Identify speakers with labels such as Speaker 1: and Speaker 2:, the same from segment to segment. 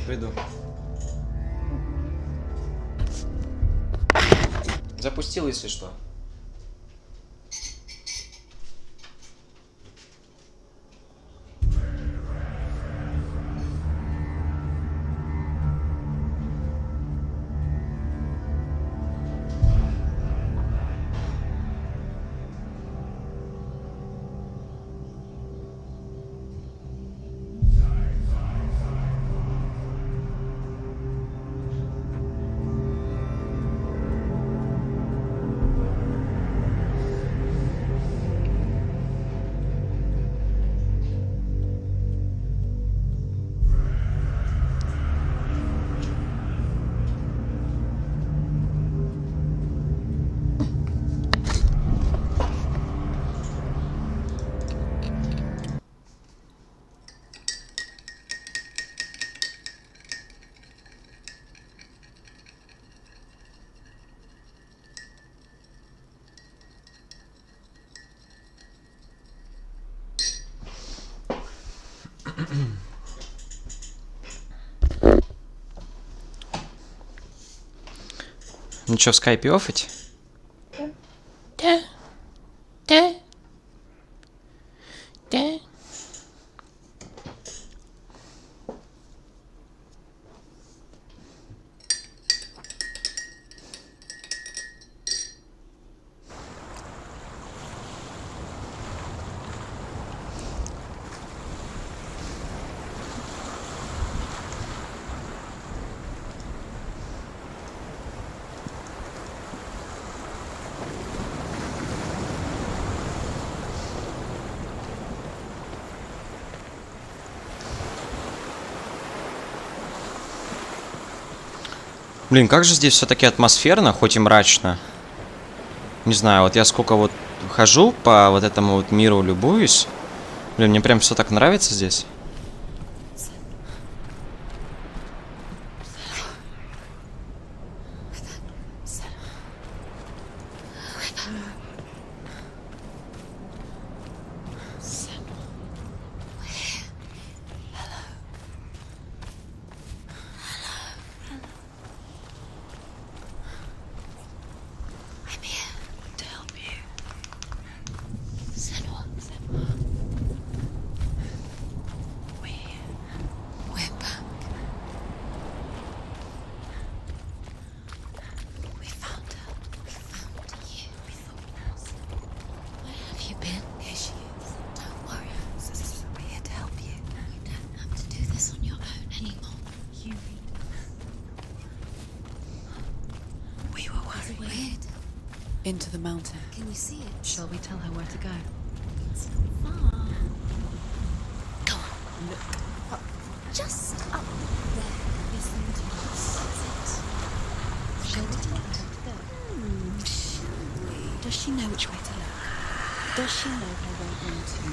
Speaker 1: выйду. Запустил, если что. Ну что, в скайпе оффать?
Speaker 2: Да. Да. Да.
Speaker 1: Блин, как же здесь все-таки атмосферно, хоть и мрачно. Не знаю, вот я сколько вот хожу по вот этому вот миру, любуюсь. Блин, мне прям все так нравится здесь.
Speaker 2: I'm here to help you. Senua. We're back. We found her. We found you. We thought it was. Where have you been? Here she is. Don't worry. We're here to help you. You don't have to do this on your own anymore. You read. We were worried. Weird.
Speaker 3: Into the mountain.
Speaker 2: Can you see it?
Speaker 3: Shall we tell her where to go?
Speaker 2: It's not far. Go on. Look up. Just up there. Listen to us. That's it.
Speaker 3: Shall we tell her where to go?
Speaker 2: Shall we?
Speaker 3: Does she know which way to look? Does she know her way into the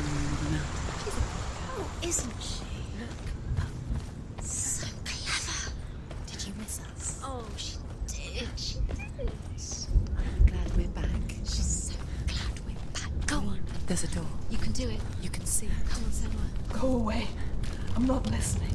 Speaker 3: mountain?
Speaker 2: She's a good girl, isn't she? Look up. So clever. Did you miss us? Oh, she did. She did.
Speaker 3: I'm glad we're back.
Speaker 2: She's so glad we're back. Go on.
Speaker 3: There's a door.
Speaker 2: You can do it.
Speaker 3: You can see.
Speaker 2: Come on, Senua.
Speaker 3: Go away. I'm not listening.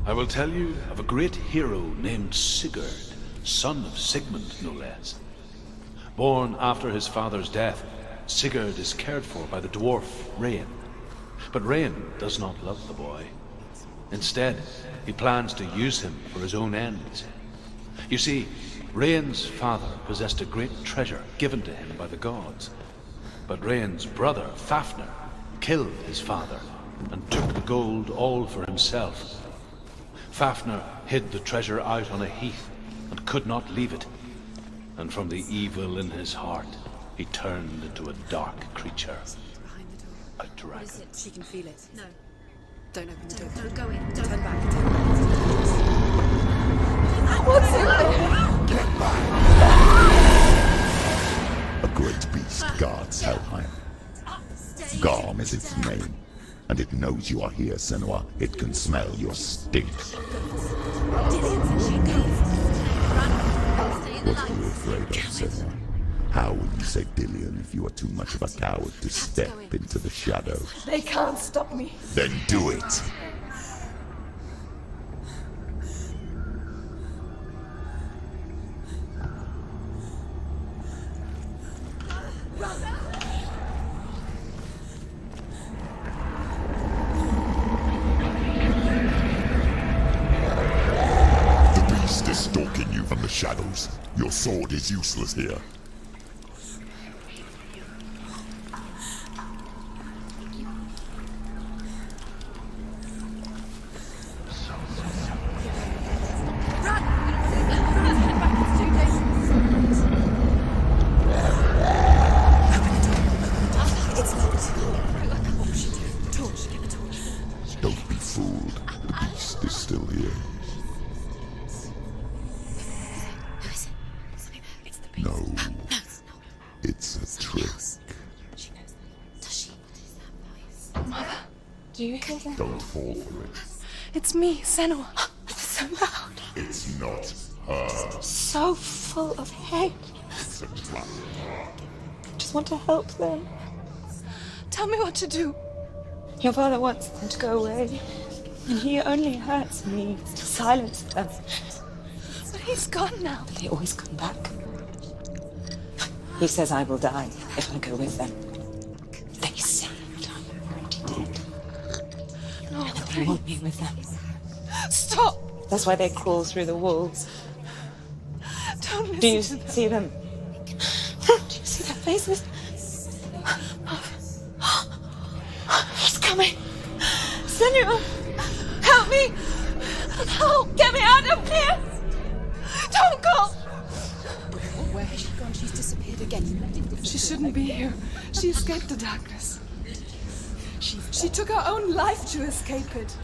Speaker 4: I will tell you of a great hero named Sigurd, son of Sigmund, no less. Born after his father's death, Sigurd is cared for by the dwarf Rain. But Rain does not love the boy. Instead, he plans to use him for his own ends. You see, Rain's father possessed a great treasure given to him by the gods. But Rain's brother, Fafnir, killed his father and took the gold all for himself. Fafnir hid the treasure out on a heath and could not leave it. And from the evil in his heart, he turned into a dark creature.
Speaker 3: Behind the door.
Speaker 4: A dragon.
Speaker 3: She can feel it.
Speaker 2: No.
Speaker 3: Don't open the door.
Speaker 2: Don't go in. Don't.
Speaker 3: Turn back.
Speaker 5: A great beast guards Helheim. Garm is its name, and it knows you are here, Senua. It can smell your stink. What are you afraid of, Senua? How will you save Dillion if you are too much of a coward to step into the shadows?
Speaker 6: They can't stop me.
Speaker 5: Then do it! The beast is stalking you from the shadows. Your sword is useless here. Don't be fooled. The beast is still here.
Speaker 2: Who is it? Something there. It's the beast.
Speaker 5: No,
Speaker 2: No, it's not.
Speaker 5: it's a trick.
Speaker 2: She knows that. Does she? What is that voice?
Speaker 6: Do you hear that?
Speaker 5: Don't fall for it.
Speaker 6: It's me, Senua. It's so loud.
Speaker 5: It's not her.
Speaker 6: So full of hate.
Speaker 5: It's a trap.
Speaker 6: I just want to help them. Tell me what to do. Your father wants them to go away. And he only hurts me to silence them. But he's gone now. They always come back. He says I will die if I go with them. They say that I'm already dead. No, they want me with them. Stop! That's why they crawl through the walls. Don't listen. Do you see them? Do you see their faces? He's coming. Senua, help me! Help! Get me out of here! Don't go!
Speaker 3: Where has she gone? She's disappeared again.
Speaker 6: She shouldn't be here. She escaped the darkness. She took her own life to escape it.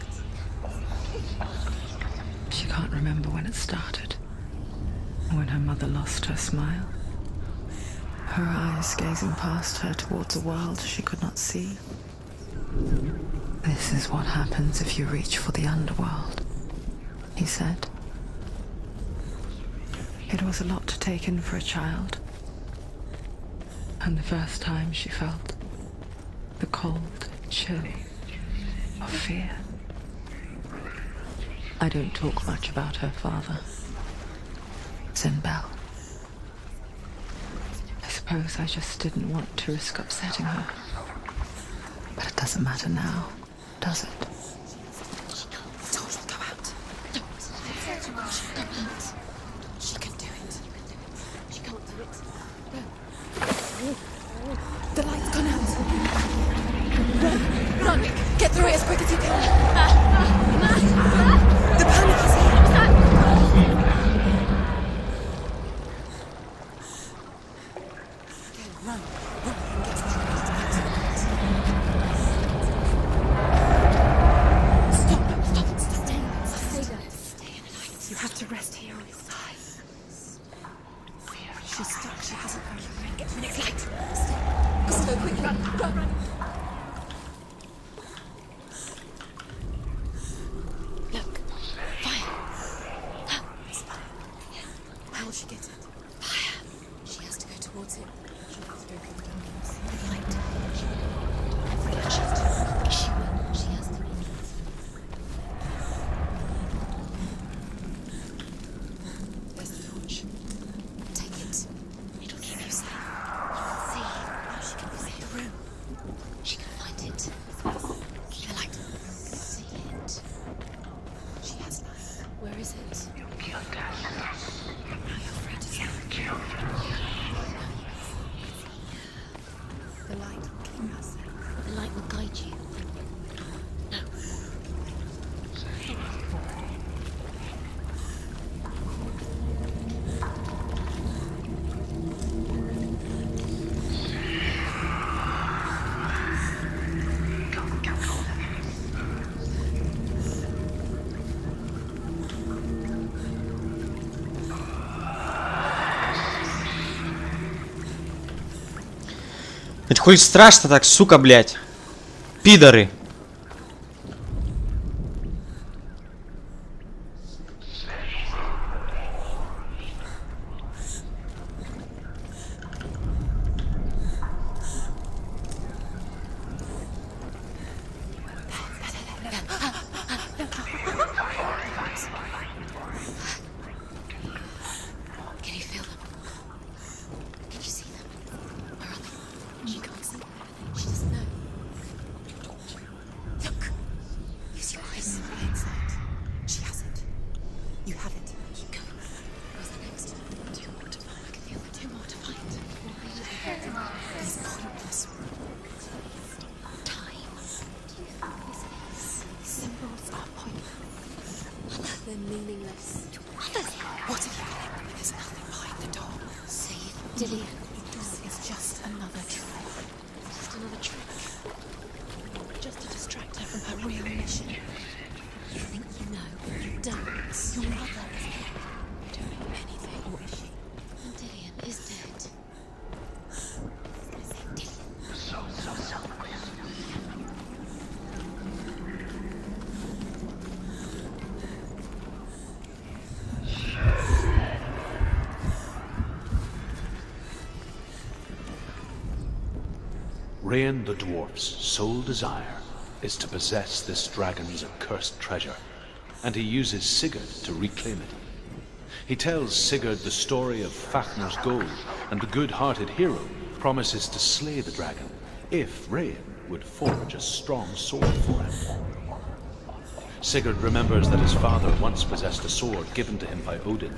Speaker 7: She can't remember when it started. When her mother lost her smile. Her eyes gazing past her towards a world she could not see. This is what happens if you reach for the underworld, he said. It was a lot to take in for a child. And the first time she felt the cold chill of fear. I don't talk much about her father, Zinbel. I suppose I just didn't want to risk upsetting her. But it doesn't matter now, does it?
Speaker 3: Told her to go out. She can do it.
Speaker 2: She can't do it.
Speaker 3: The light's gone out. Run! Get through it as quick as you can. The panic is here. Okay, run. Run and get through it. Stop. Stay there. Stay in the light. You have to rest here on your side. She's stuck. She hasn't found her way. Get to the next light. Go quick. Run. Look. Fire. It's fire. Yeah. How will she get it? Fire. She has to go towards it. She has to go through the darkness. The light. She will. She has to. There's the torch. Take it. It'll keep you safe. See how she can find the room. She can find it. Keep the light. See it. She has light. Where is it? Now you're free to see it. The light will keep us safe. The light will guide you. No.
Speaker 1: Хоть хоть страшно так, сука, блядь. Пидоры.
Speaker 3: Can you feel them? Can you see them? Where are they? She can't see them. She doesn't know. Look! Use your eyes. Inside. She has it. You have it. Keep going. Where's the next? Two more to find. I can feel the two more to find. These pointless time. Symbols are pointless. They're meaningless. What are you doing? There's nothing behind the door. Save Dillian. This is just another trick. Just another trick. Just to distract her from her real mission. You think you know, but you don't. Your mother is dead. You don't know anything, or is she? Dillian is dead. Dillian.
Speaker 4: Rain the dwarf's sole desire is to possess this dragon's accursed treasure, and he uses Sigurd to reclaim it. He tells Sigurd the story of Fafnir's gold, and the good-hearted hero promises to slay the dragon if Rain would forge a strong sword for him. Sigurd remembers that his father once possessed a sword given to him by Odin.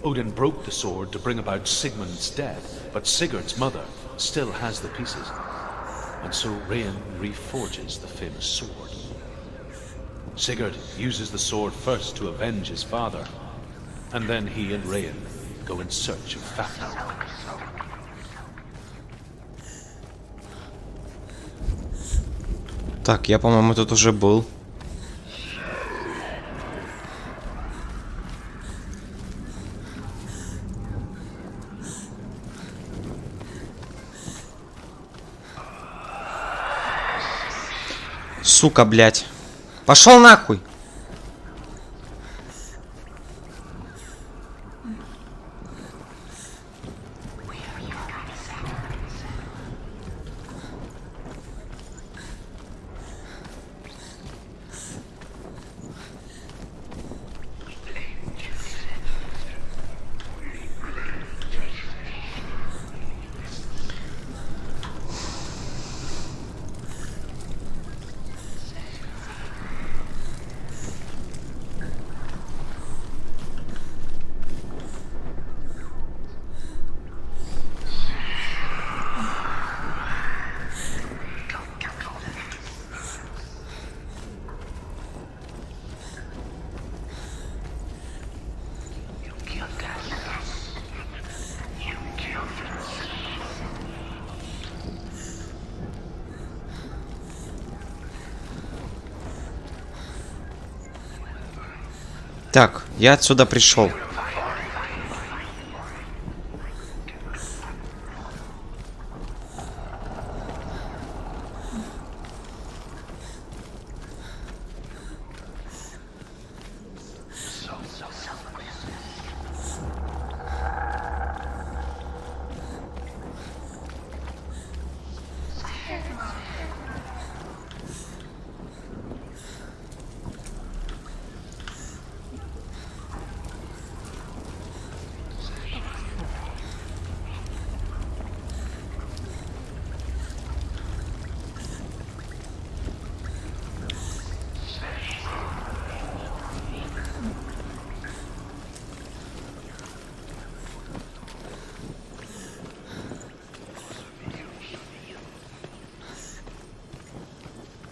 Speaker 4: Odin broke the sword to bring about Sigmund's death, but Sigurd's mother still has the pieces. And so Rain reforges the famous sword. Sigurd uses the sword first to avenge his father, and then he and Rain go in search of Fafnir.
Speaker 1: Так, я, по-моему, тут уже был. Сука, блядь. Пошел нахуй. Так, я отсюда пришел.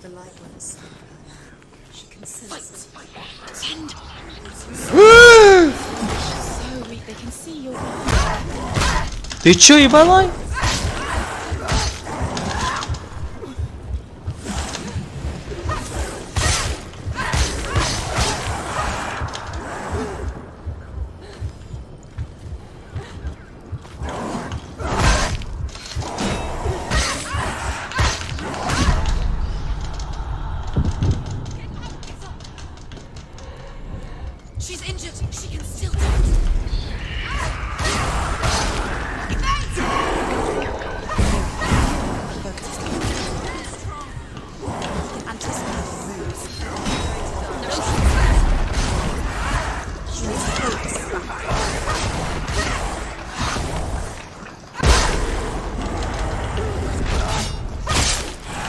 Speaker 3: The light ones. She can sense. Send. So weak they can see your.
Speaker 1: Ты чё, ебаной?
Speaker 3: She's injured. She can still do it.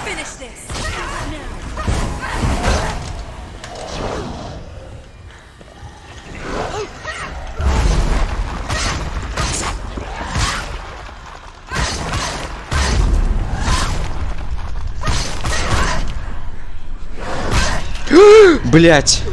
Speaker 3: Finish this.
Speaker 1: Блять.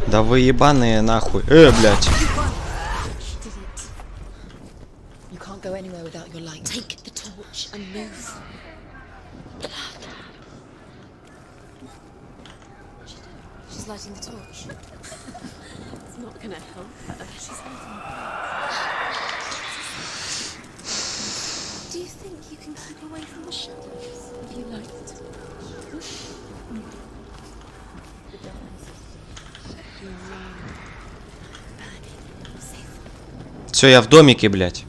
Speaker 1: Да вы ебаные нахуй. Блять.
Speaker 3: You can't go anywhere without your light. Take the torch and move. She's lighting the torch. It's not gonna help her. She's Do you think you can keep away from the shadows if you light the torch?
Speaker 1: Все, я в домике, блять.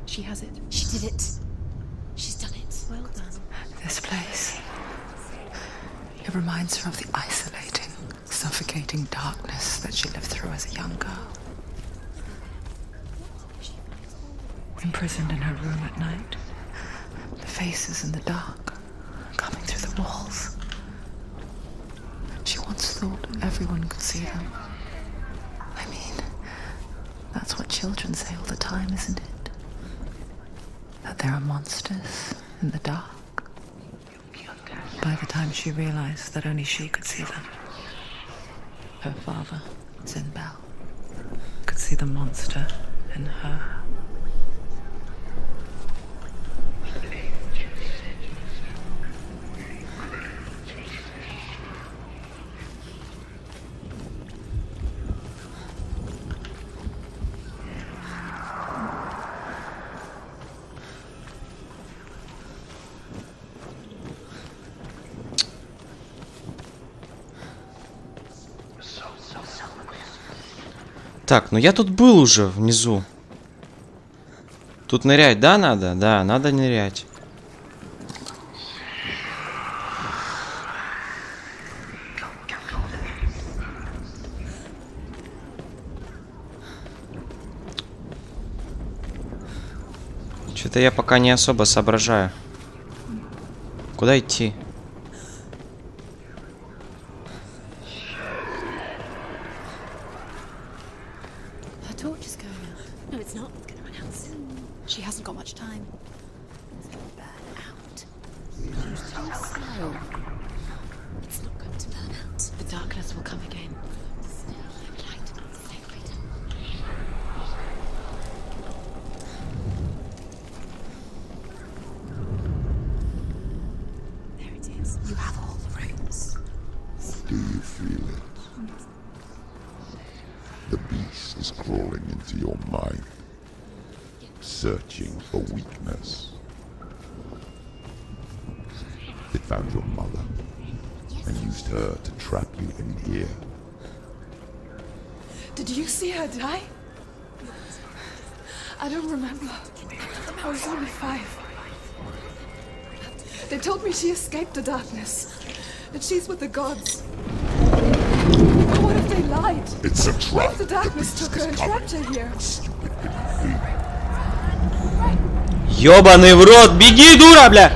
Speaker 3: She has it. She did it. She's done it. Well done.
Speaker 7: This place. It reminds her of the isolating, suffocating darkness that she lived through as a young girl. Imprisoned in her room at night, the faces in the dark, coming through the walls. She once thought everyone could see them. I mean, that's what children say all the time, isn't it? That there are monsters in the dark. By the time she realized that only she could see them, her father, Zinbel, could see the monster in her.
Speaker 1: Так, ну я тут был уже внизу. Тут нырять, да, надо? Да, надо нырять. Что-то я пока не особо соображаю. Куда идти?
Speaker 3: Her torch is going out. No, it's not. It's gonna run out soon. She hasn't got much time. It's gonna burn out. She's too slow. It's not going to burn out. The darkness will come again. Light, sacred. There it is. You have all the roots.
Speaker 5: Do you feel it? The beast is crawling into your mind, searching for weakness. It found your mother and used her to trap you in here.
Speaker 8: Did you see her die? I don't remember. I was only 5. They told me she escaped the darkness, that she's with the gods. What if they lied?
Speaker 5: It's a
Speaker 8: What
Speaker 5: trap.
Speaker 8: if the darkness took her and trapped her here?
Speaker 1: Ёбаный в рот! Беги, дура, бля!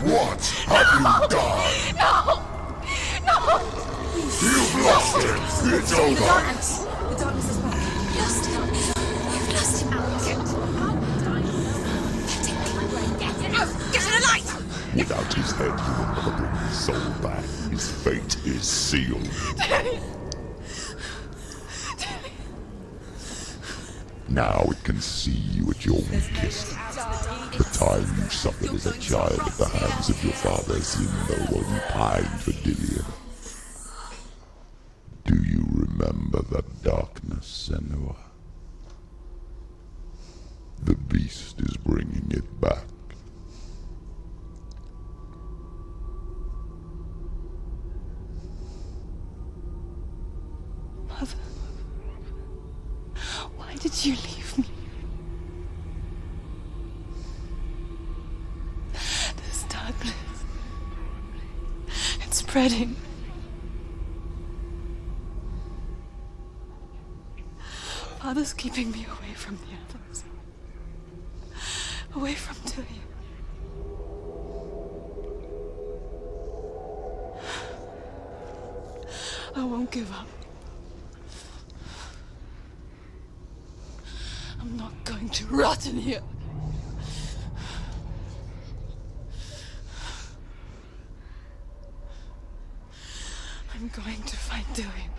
Speaker 5: What have you done? No! No! You've lost it! It's over!
Speaker 3: The darkness is back. Lost him. You've lost him. Get it out! Get it alight!
Speaker 5: Without his head, you will never bring his soul back. His fate is sealed. Now it can see you at your weakest. The time you suffered as a child at the hands of your father Sindo while you pined for Dillion. Do you remember that darkness, Senua? The beast is bringing it back.
Speaker 7: Mother, why did you leave me? This darkness, it's spreading. Father's keeping me away from the others. Away from Tilly. I won't give up. I'm not going to rot in here. I'm going to find Dillion.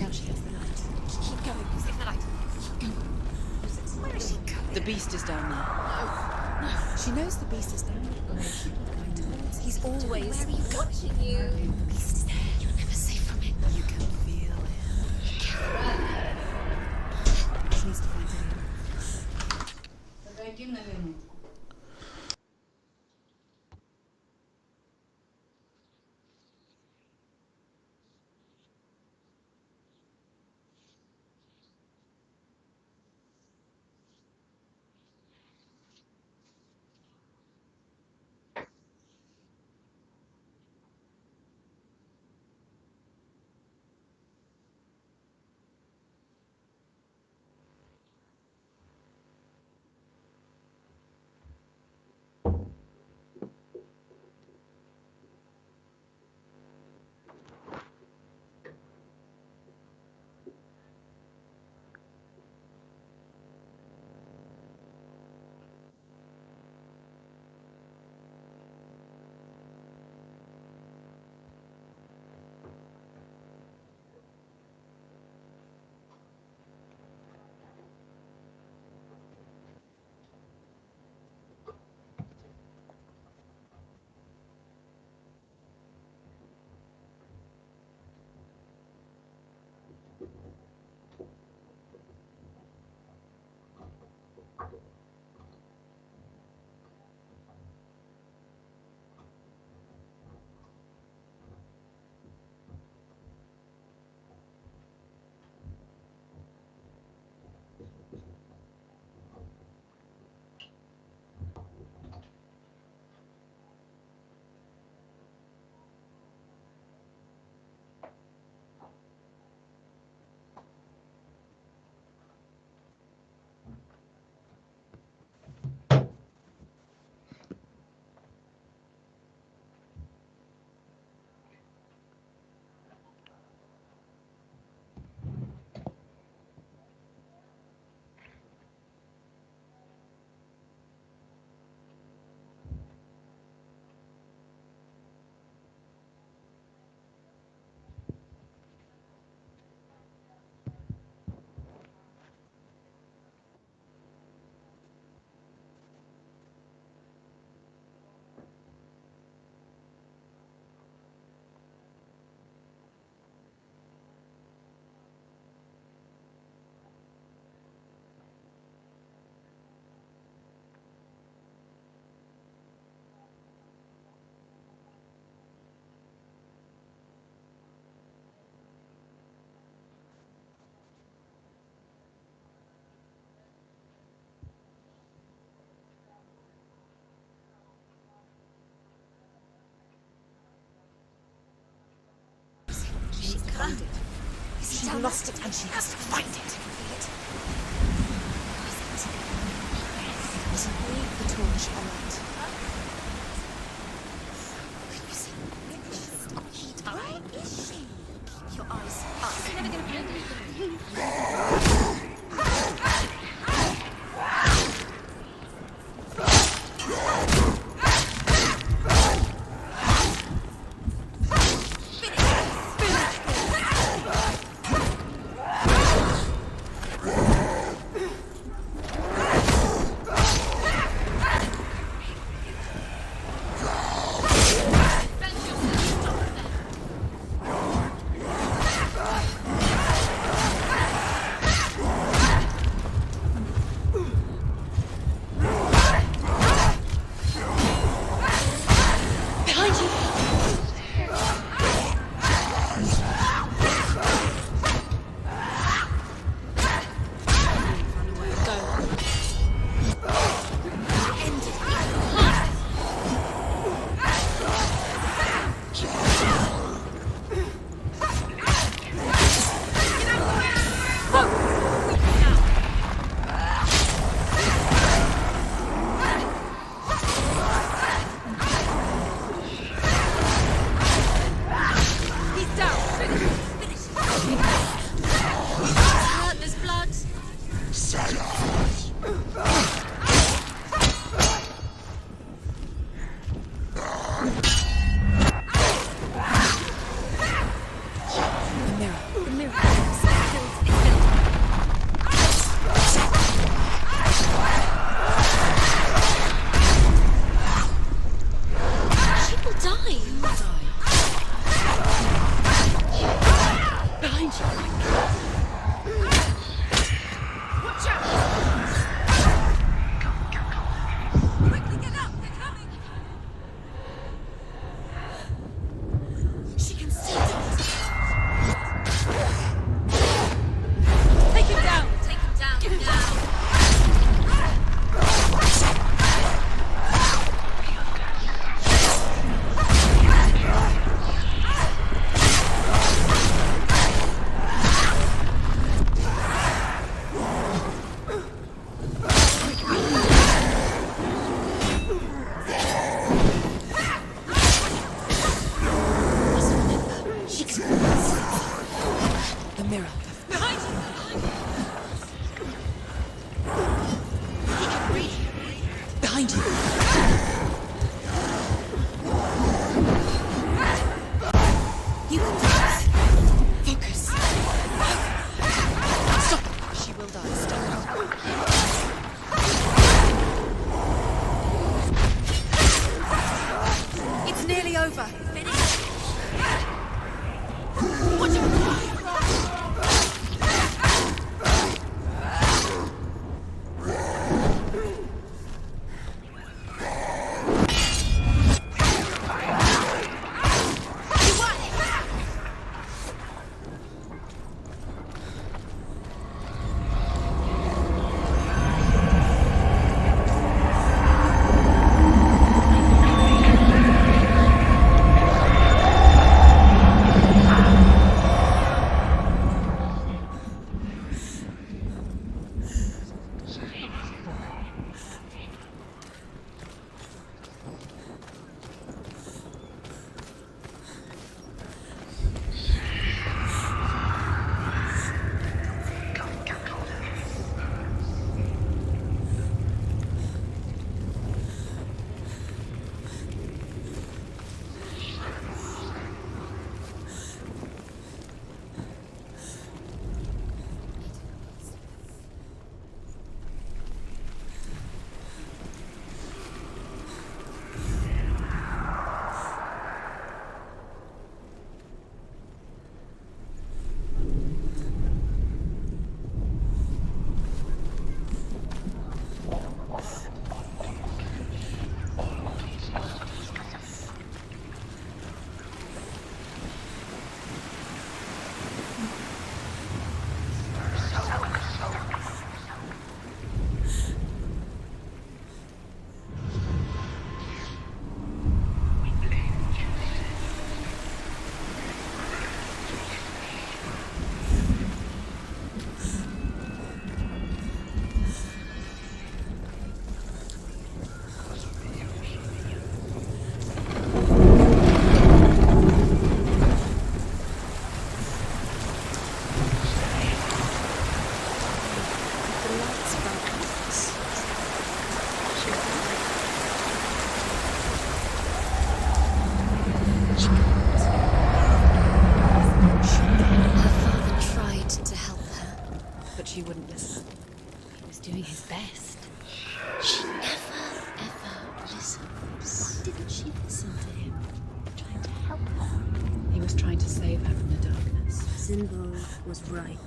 Speaker 3: Now she has the light. Keep going. Save the light. Keep going. Where is she going?
Speaker 6: The beast is down there.
Speaker 3: No. She knows the beast is down there. Where is she going towards? He's always where are you watching you. The beast is there. You're never safe from it. You can feel it. She needs to find him.
Speaker 6: She lost it and she has to find it. Leave the torch alight.
Speaker 3: Where is she? Keep your eyes up. She's never gonna find anything.
Speaker 6: was trying to save her from the darkness.
Speaker 3: Zinbo was right.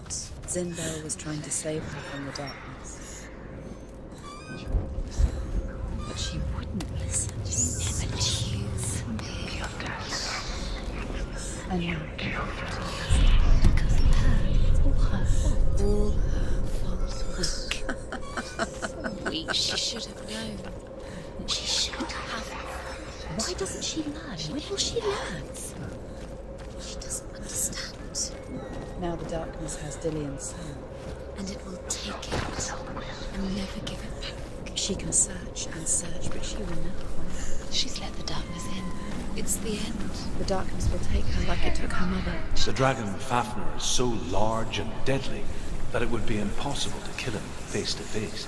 Speaker 3: Zinbo was trying to save her from the darkness. But she wouldn't listen. She never choose.
Speaker 6: And now,
Speaker 3: Because of her. It's all her fault. All her fault. Weak. She should have known. She should have. Why doesn't she learn? When will she learn? She doesn't understand.
Speaker 6: now the darkness has Dillian's soul.
Speaker 3: And it will take it and never give it back.
Speaker 6: She can search and search, but she will never find it.
Speaker 3: She's let the darkness in. It's the end.
Speaker 6: The darkness will take her like it took her mother.
Speaker 4: The dragon Fafnir is so large and deadly that it would be impossible to kill him face to face.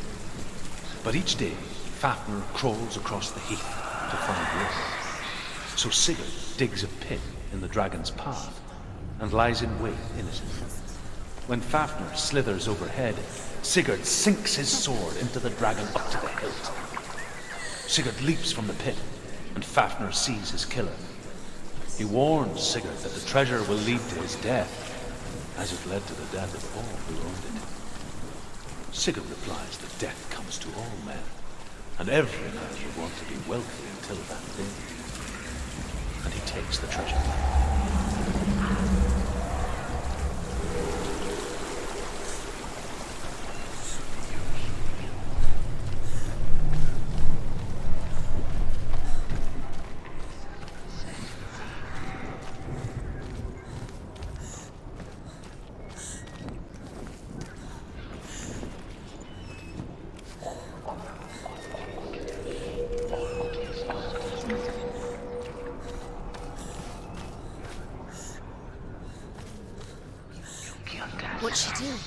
Speaker 4: But each day, Fafnir crawls across the heath to find water. So Sigurd digs a pit in the dragon's path and lies in wait in it. When Fafnir slithers overhead, Sigurd sinks his sword into the dragon up to the hilt. Sigurd leaps from the pit, and Fafnir sees his killer. He warns Sigurd that the treasure will lead to his death, as it led to the death of all who owned it. Sigurd replies that death comes to all men, and every man would want to be wealthy until that day. And he takes the treasure.
Speaker 3: What's she doing?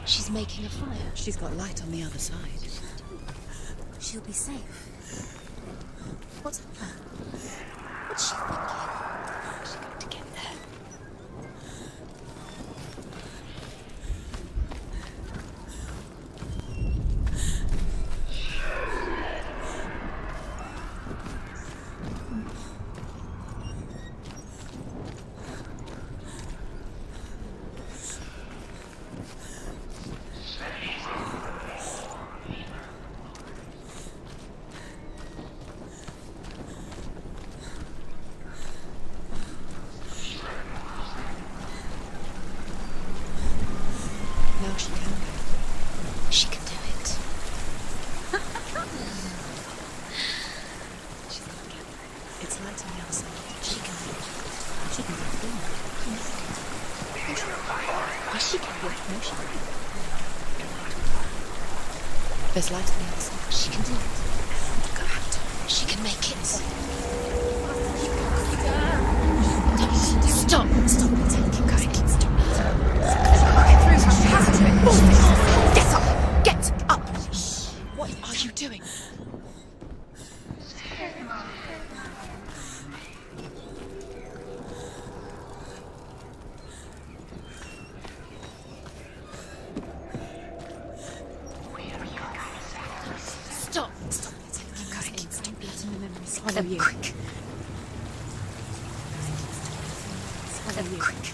Speaker 3: She's making a fire.
Speaker 6: She's got light on the other side.
Speaker 3: She'll be safe. What's her plan? What's she thinking? How's she going to get there?
Speaker 6: Now she can go.
Speaker 3: She can do it.
Speaker 6: She's got to get there. It's light on the other side.
Speaker 3: She can do it.
Speaker 6: She can go through.
Speaker 3: Yes, she can do it.
Speaker 6: No, she can't. There's light on the other side.
Speaker 3: She can do it. Go out. She can make it. Stop! Stop! Keep going. Stop.
Speaker 6: Get up! Get up! What are you doing?
Speaker 3: Stop! Stop!
Speaker 6: Keep going. Don't let in the memories.
Speaker 3: Follow
Speaker 6: Follow you.
Speaker 3: quick.
Speaker 6: Follow you.
Speaker 3: Quick.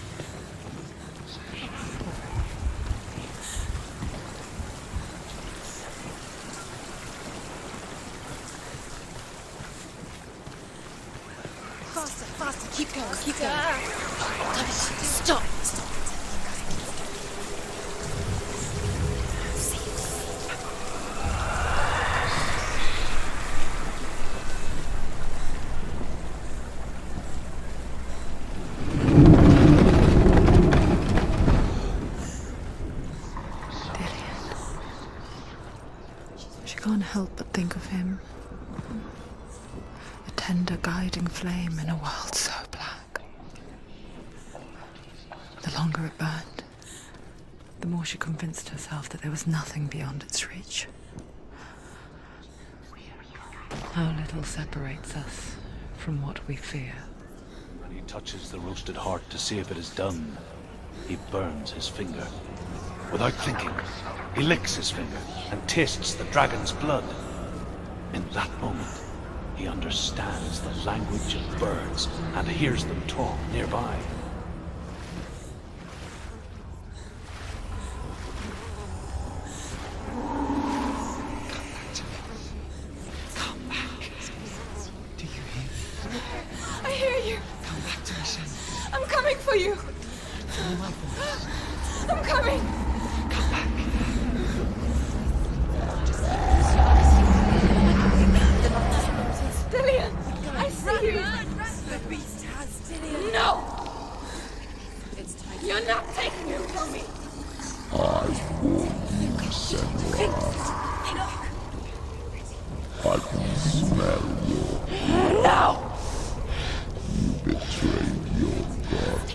Speaker 6: Faster, faster. Keep going. Keep going.
Speaker 3: Stop! Stop!
Speaker 7: She can't help but think of him. A tender guiding flame in a world so black. The longer it burned, the more she convinced herself that there was nothing beyond its reach. How little separates us from what we fear.
Speaker 4: When he touches the roasted heart to see if it is done, he burns his finger. Without thinking, he licks his finger and tastes the dragon's blood. In that moment, He understands the language of birds and hears them talk nearby.
Speaker 8: I hear you. I'm coming for you. I'm coming. Dillian, I see you. The beast has Dillian. No! You're not taking him from me.
Speaker 5: I warned you, Senua. I can smell your
Speaker 8: No!
Speaker 5: betrayed your gods.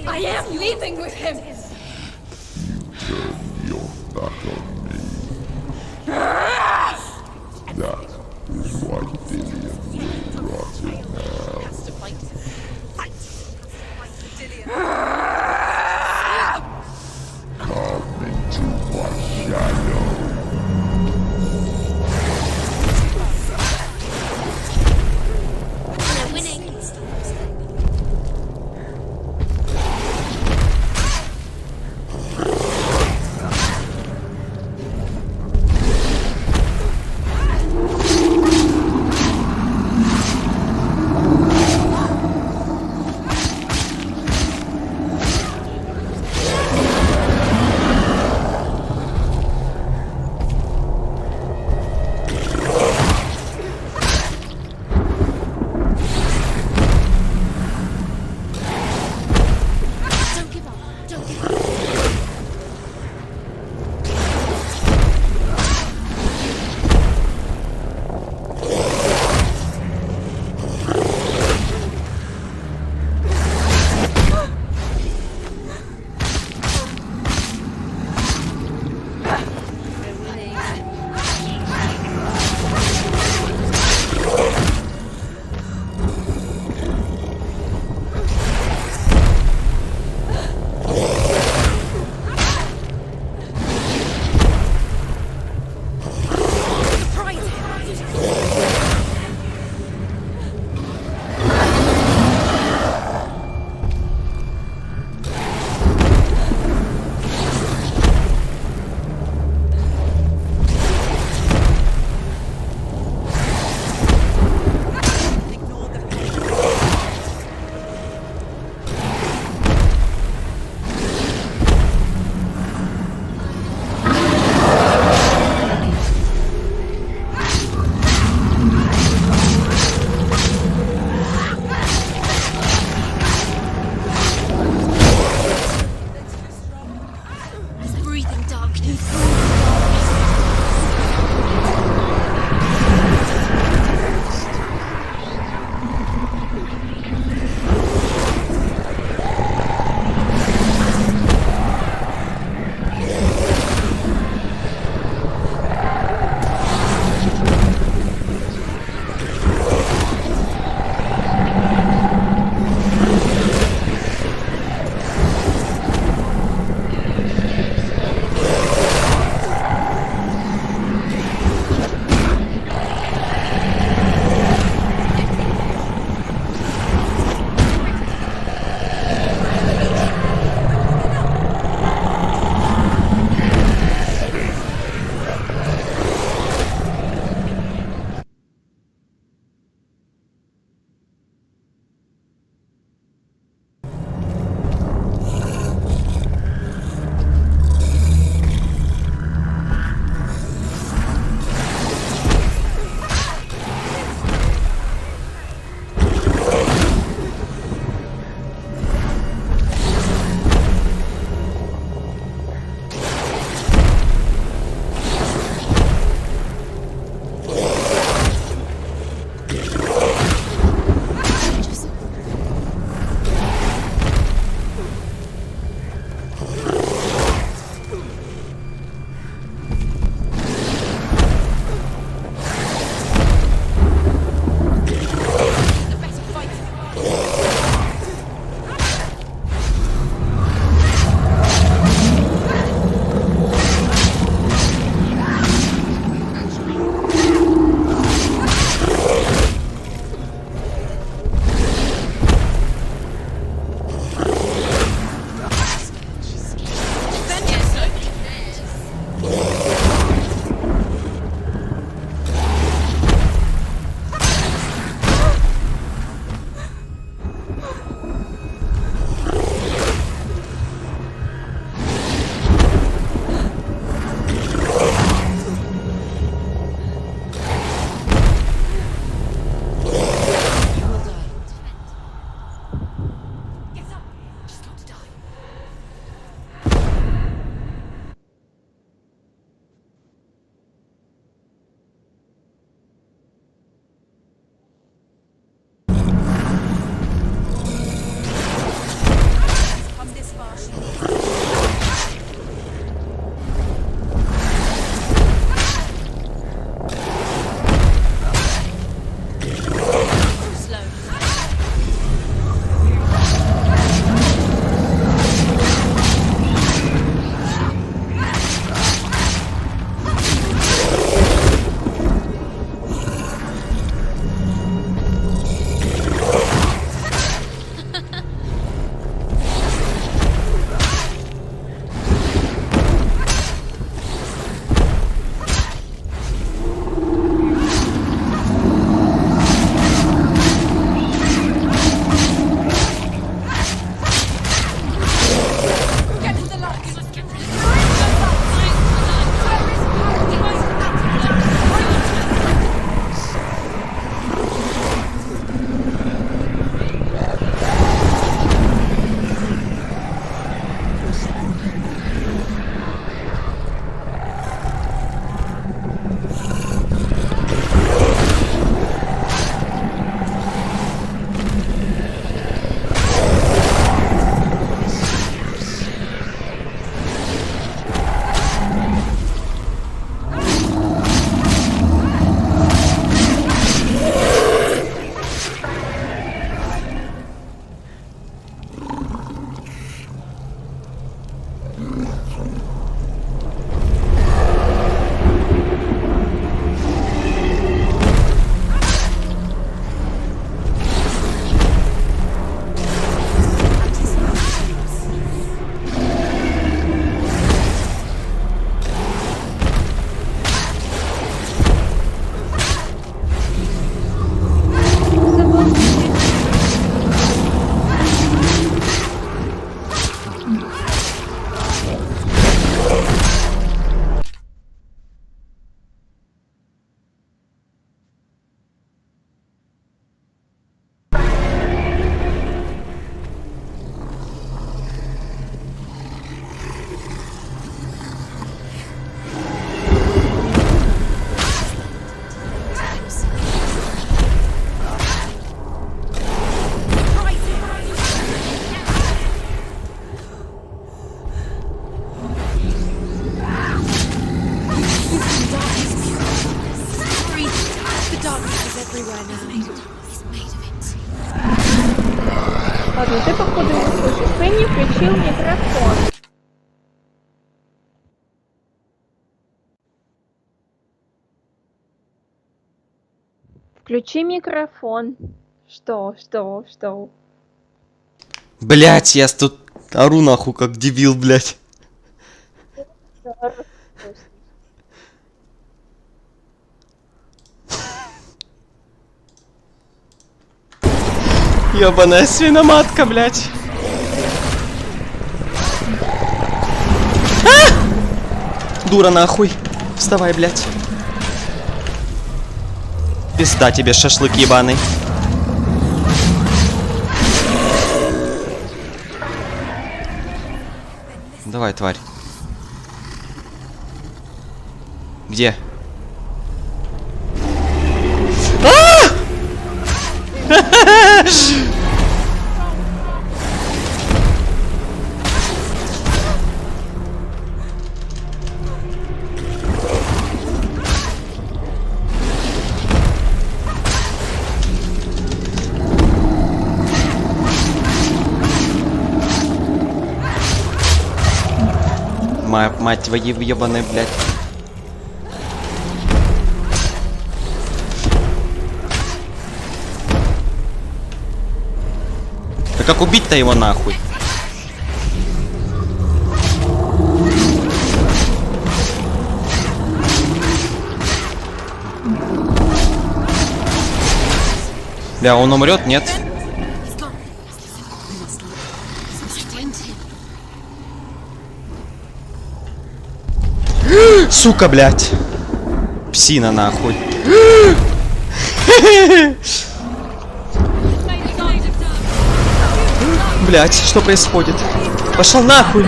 Speaker 8: I am leaving with him.
Speaker 5: Turn your back on me. That is why Dillian will rot in hell. Come into my shadow.
Speaker 2: We're winning. Don't give up. Don't give up. He's breathing darkness.
Speaker 8: Darkness is everywhere now.
Speaker 2: It's made of it.
Speaker 9: Ладно, ты походу не слышишь. Фенни включил микрофон. Включи микрофон. Что?
Speaker 1: Блять, я тут ору нахуй, как дебил, блять. Ёбаная свиноматка, блять. Дура нахуй. Вставай, блять. Пизда тебе, шашлык ебаный. Давай, тварь. Где? Мать твою ебаная, блядь. Да как убить-то его нахуй? Бля, он умрет, нет? Сука, блядь. Псина нахуй. Блядь, что происходит? Пошел нахуй.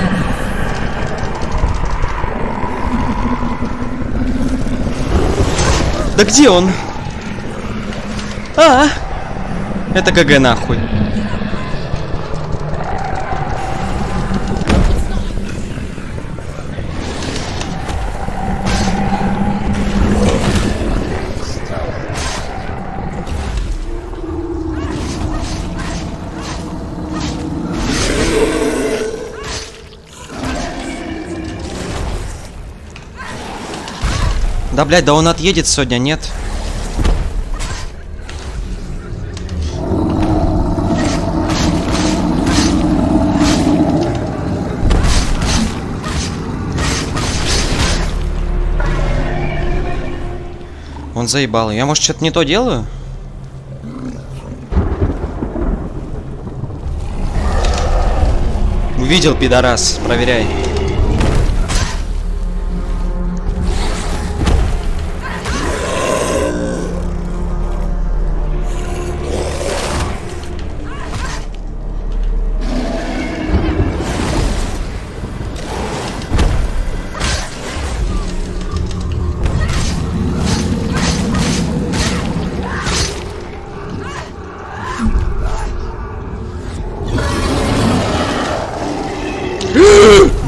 Speaker 1: Да где он? Это ГГ нахуй. Да, блядь, да он отъедет сегодня, нет? Он заебал. Я, может, что-то не то делаю? Увидел, пидорас. Проверяй.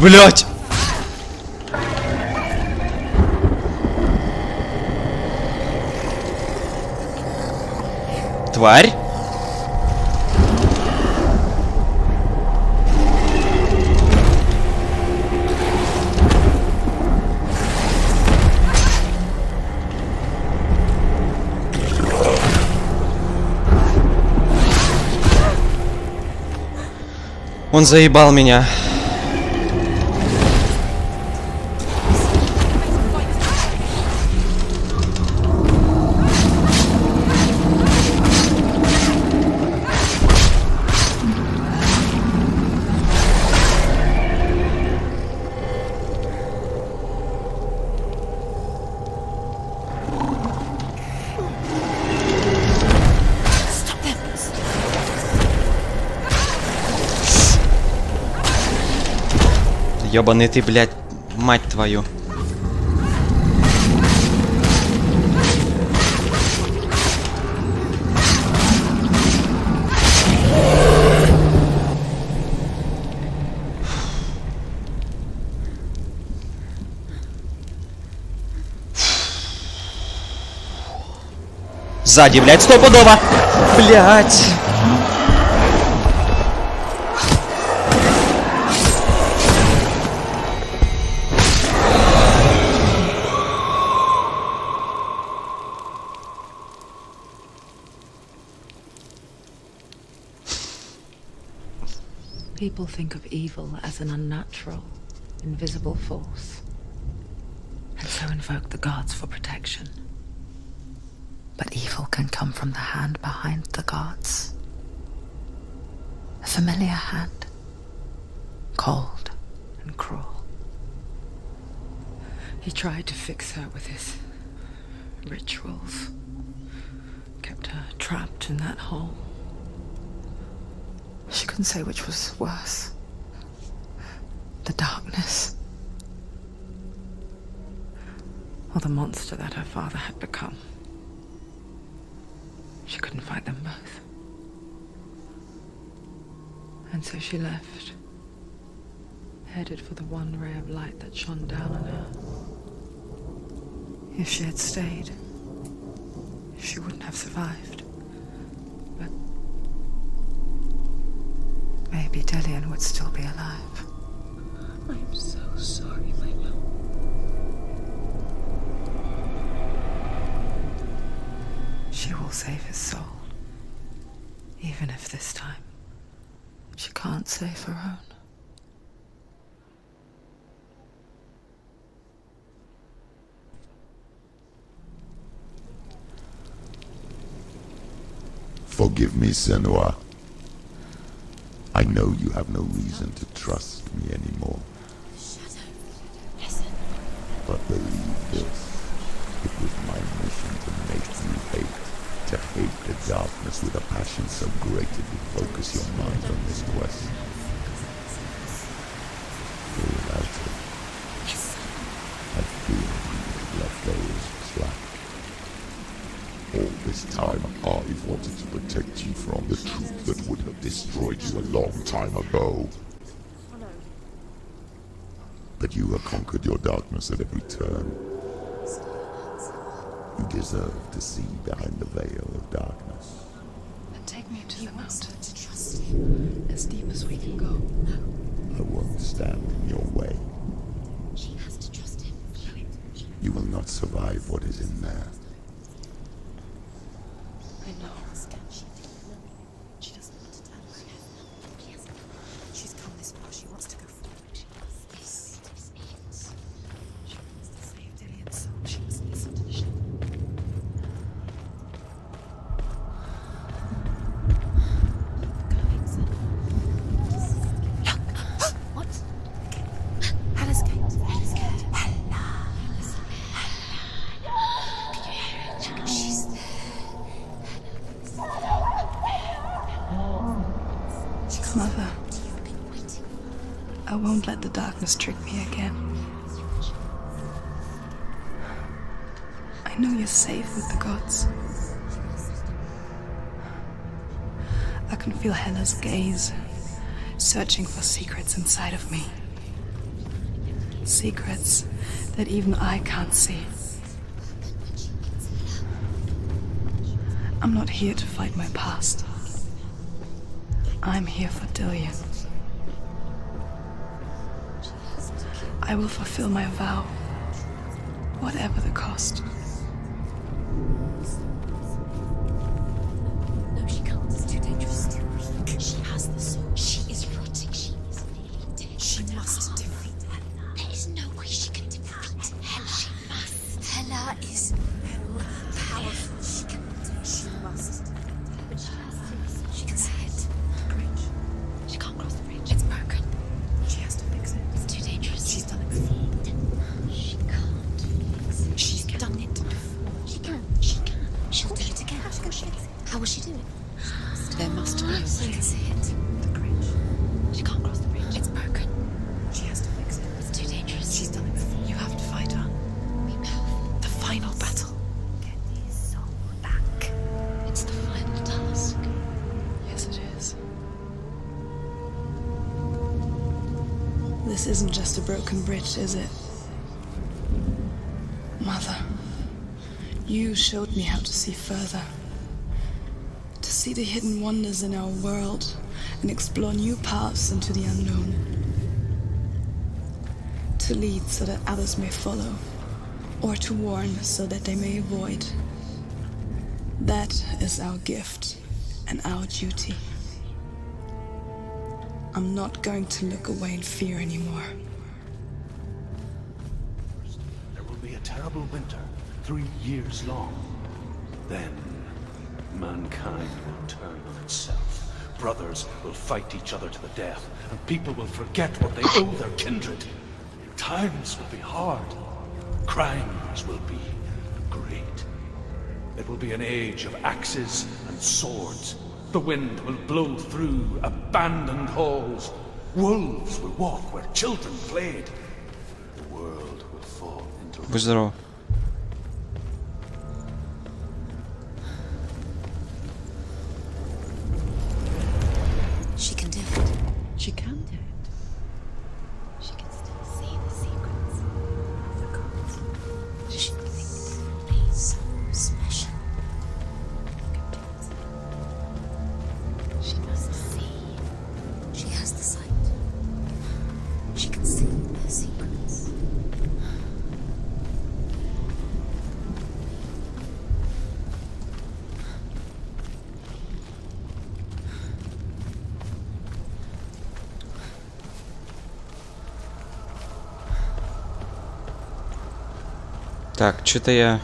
Speaker 1: Блять! Тварь? Он заебал меня. Ёбаный ты, блядь, мать твою. Сзади, блядь, стопудово! Блядь!
Speaker 7: People think of evil as an unnatural, invisible force, and so invoke the gods for protection. But evil can come from the hand behind the gods. A familiar hand, cold and cruel. He tried to fix her with his rituals, kept her trapped in that hole. She couldn't say which was worse. The darkness, or the monster that her father had become. She couldn't fight them both. And so she left, headed for the one ray of light that shone down on her. If she had stayed, she wouldn't have survived. But maybe Dillion would still be alive.
Speaker 6: I'm so sorry, my love.
Speaker 7: She will save his soul. Even if this time she can't save her own.
Speaker 5: Forgive me, Senua. I know you have no reason to trust me anymore. But believe this. It was my mission to make you hate. To hate the darkness with a passion so great it would focus your mind on this quest. For without it, I fear you would let go as slack. All this time, I wanted to protect you from the truth that would have destroyed you a long time ago. But you have conquered your darkness at every turn. You deserve to see behind the veil of darkness.
Speaker 7: Then take me to the mountain. As deep as we can go.
Speaker 5: I won't stand in your way.
Speaker 2: She has to trust him.
Speaker 5: You will not survive what is in there.
Speaker 7: I know.
Speaker 3: She doesn't want to turn her head. She's come this far. She wants to go forward. She wants to save Dillion's soul. She must listen to the shadow.
Speaker 2: What?
Speaker 3: Hella's gate. Hella's gate.
Speaker 2: She's
Speaker 7: Mother, I won't let the darkness trick me again. I know you're safe with the gods. I can feel Hella's gaze, searching for secrets inside of me. Secrets that even I can't see. I'm not here to fight my past. I'm here for Dillion. I will fulfill my vow, whatever the cost.
Speaker 2: No, she can't. It's too dangerous. She has the sword. She is rotting. She is nearly dead.
Speaker 3: She must defeat Hela.
Speaker 2: There is no way she can defeat Hela. She must. Hela is powerful. She can do it.
Speaker 3: She must.
Speaker 2: But she has to. She can see it.
Speaker 3: The bridge.
Speaker 2: She can't cross the bridge. It's broken.
Speaker 3: She has to fix it.
Speaker 2: It's too dangerous.
Speaker 3: She's done it before.
Speaker 2: She can't fix it.
Speaker 3: She's done it before.
Speaker 2: She can. She can. She'll do it again. How will she do it?
Speaker 3: There must be a way.
Speaker 2: She can see it.
Speaker 3: The bridge.
Speaker 2: She can't cross the bridge. It's broken.
Speaker 3: She has to fix it.
Speaker 2: It's too dangerous.
Speaker 3: She's done it before.
Speaker 7: You have to fight her.
Speaker 2: Be powerful.
Speaker 7: The final battle.
Speaker 2: Get his soul back. It's the final task.
Speaker 7: Yes, it is. This isn't just a broken bridge, is it? Mother,
Speaker 10: You showed me how to see further. To see the hidden wonders in our world and explore new paths into the unknown. To lead so that others may follow, or to warn so that they may avoid. That is our gift and our duty. I'm not going to look away in fear anymore.
Speaker 4: There will be a terrible winter, 3 years long. Then, mankind will turn on itself. Brothers will fight each other to the death, and people will forget what they owe their kindred. Times will be hard. Crimes will be great. It will be an age of axes and swords. The wind will blow through abandoned halls. Wolves will walk where children played. The world will fall into...
Speaker 1: Будь здоров.
Speaker 2: She can do it.
Speaker 7: She can do it.
Speaker 2: She can still see the secrets of the gods. She thinks it will be so special. She must see. She has the sight. She can see their secrets.
Speaker 1: Так, что-то я...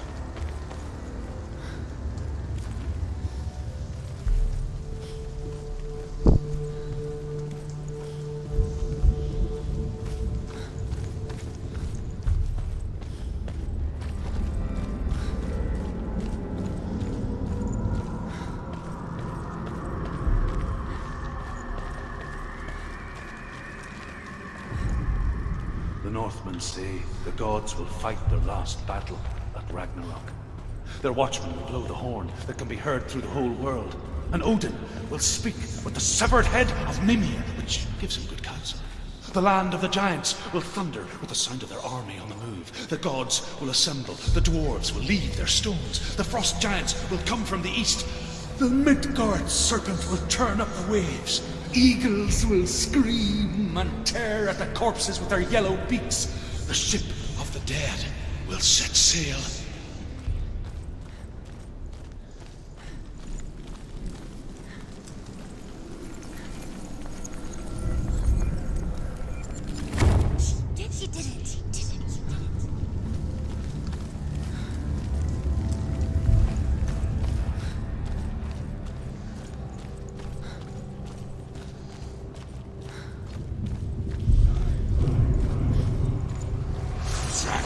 Speaker 4: The Northmen say the gods will fight their last battle at Ragnarok. Their watchmen will blow the horn that can be heard through the whole world. And Odin will speak with the severed head of Mimir, which gives him good counsel. The land of the giants will thunder with the sound of their army on the move. The gods will assemble. The dwarves will leave their stones. The frost giants will come from the east. The Midgard serpent will turn up the waves. Eagles will scream and tear at the corpses with their yellow beaks. The ship of the dead will set sail.
Speaker 2: She did it. She did it. She did it.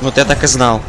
Speaker 1: Вот я так и знал.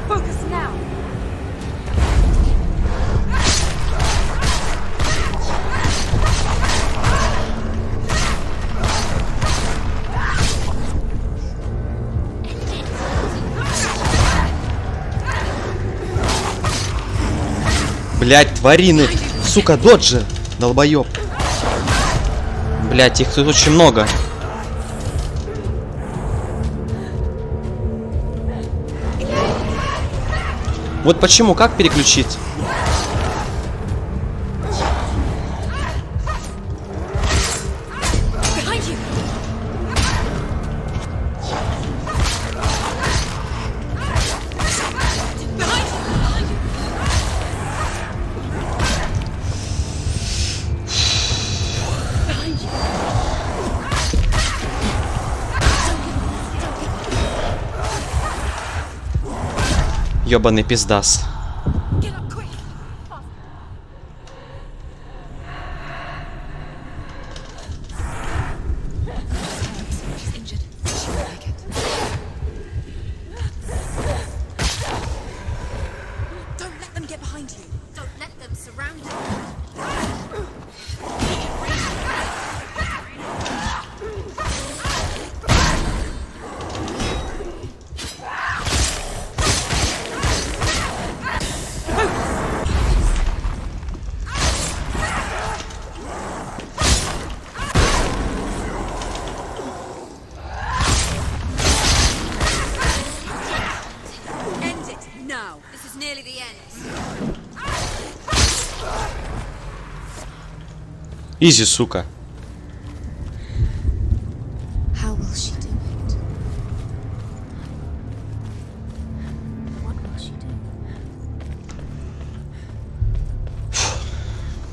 Speaker 8: Focus now.
Speaker 1: Блять, тварины! Сука, доджи! Долбоёб! Блять, их тут очень много. Вот почему, как переключить?
Speaker 2: Behind you.
Speaker 1: Ёбаный пиздас.
Speaker 3: Get up quick! She's injured. She won't make it. Don't let them get behind you. Don't let them surround you. End it now. This is nearly the end.
Speaker 1: Изи, сука.
Speaker 2: How will she do it? What will she do?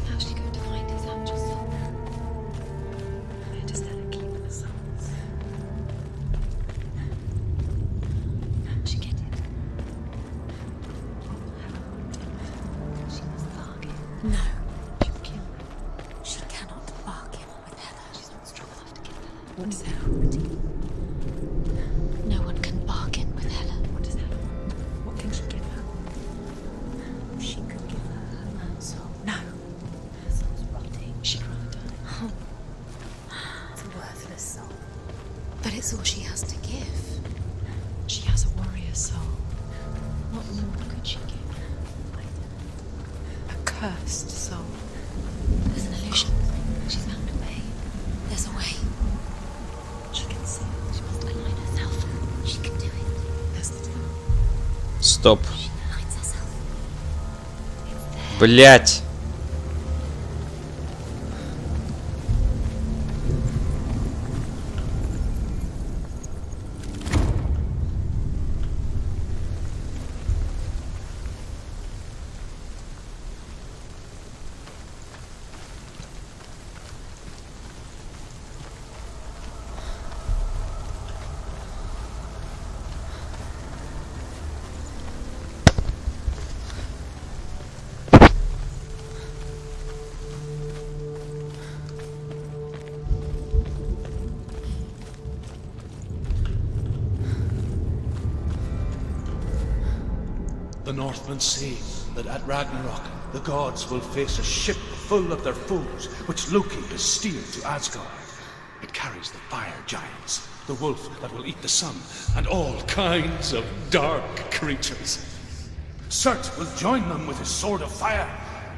Speaker 2: How's she going to find his actual soul? I just had to keep the souls. How'd she get it? What will Helen do? She must bargain. No. She'll kill her. She cannot bargain with Hela. She's not strong enough to kill Hela. What is Hela? No one can bargain with Hela. What is Hela? What can she give her? She could give her her own soul. No. Her soul's rotting. She'd rather die. Oh. It's a worthless soul. But it's all she has to give. She has a warrior soul. What more could she give?
Speaker 7: A cursed soul.
Speaker 2: There's an illusion. She's found a way. There's a way. She can see it. She must align herself. She can do it.
Speaker 7: There's the door.
Speaker 1: Стоп.
Speaker 2: She aligns herself.
Speaker 1: Блять.
Speaker 4: The Northmen say that at Ragnarok the gods will face a ship full of their foes, which Loki has steered to Asgard. It carries the fire giants, the wolf that will eat the sun, and all kinds of dark creatures. Surt will join them with his sword of fire.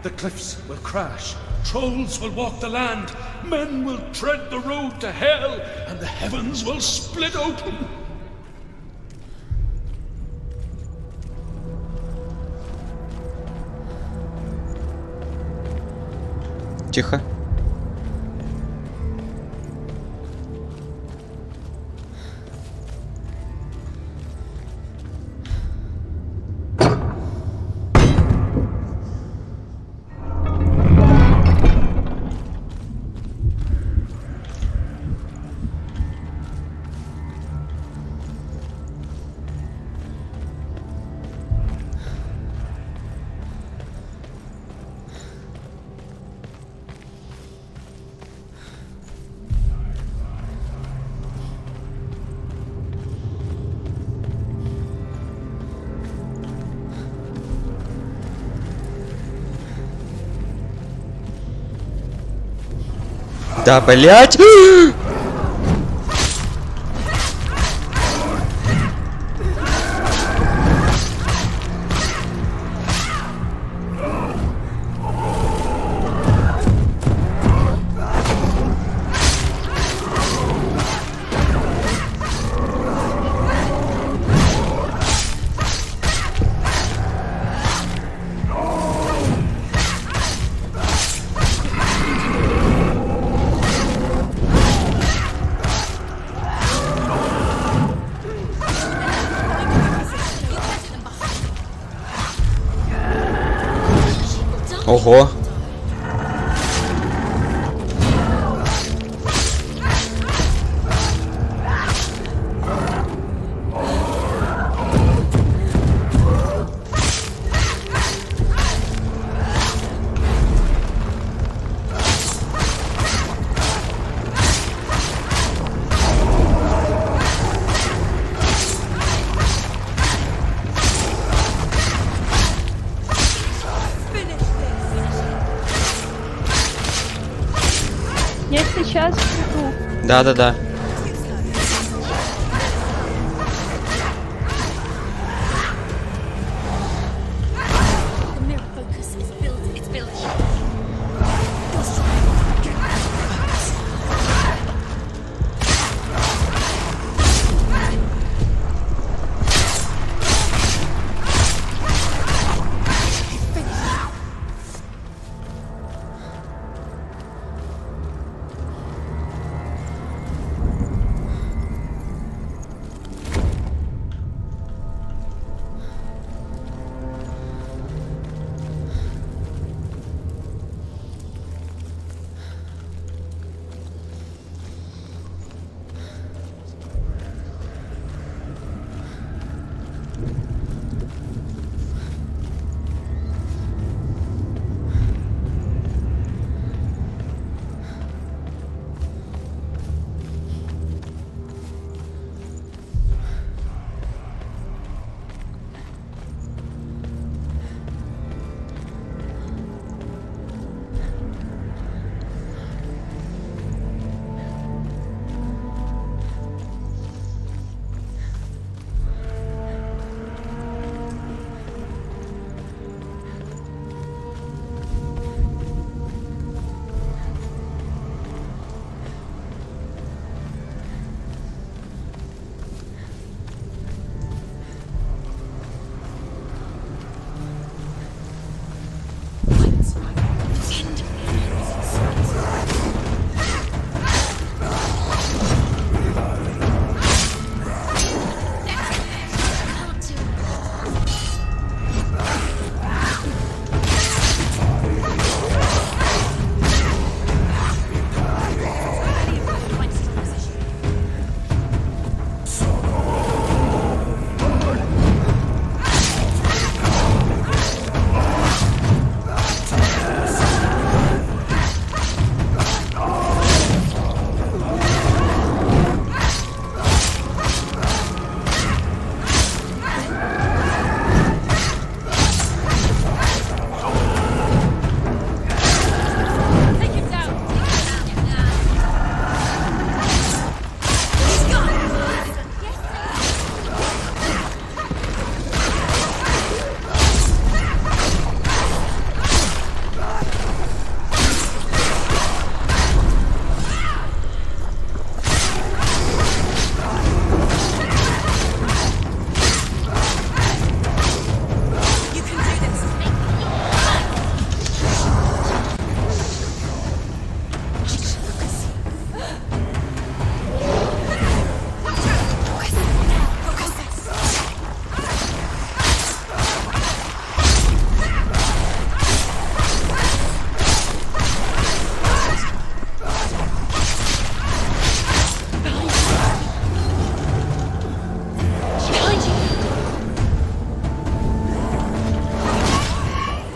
Speaker 4: The cliffs will crash, trolls will walk the land, men will tread the road to hell, and the heavens will split open.
Speaker 1: Тихо. Да, блять! Ого.
Speaker 9: Я сейчас иду.
Speaker 1: Да-да-да.
Speaker 2: The mirror focus is building. It's building.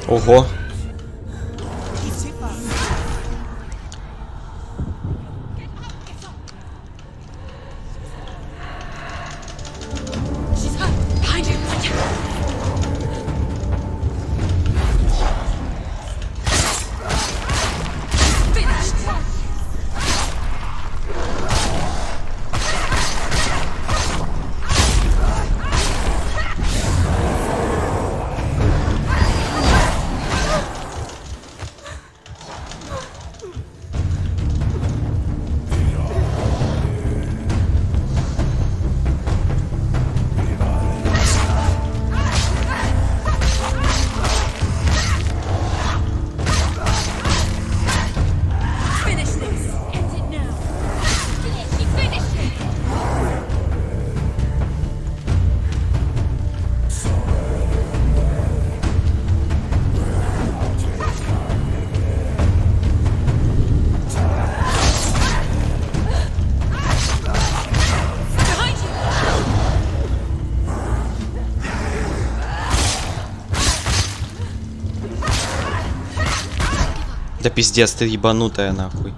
Speaker 1: Ого.
Speaker 2: She's hurt. Behind you. Finished. Finish this. End it now. She finished it. Behind you.
Speaker 1: Да пиздец, ты ебанутая нахуй.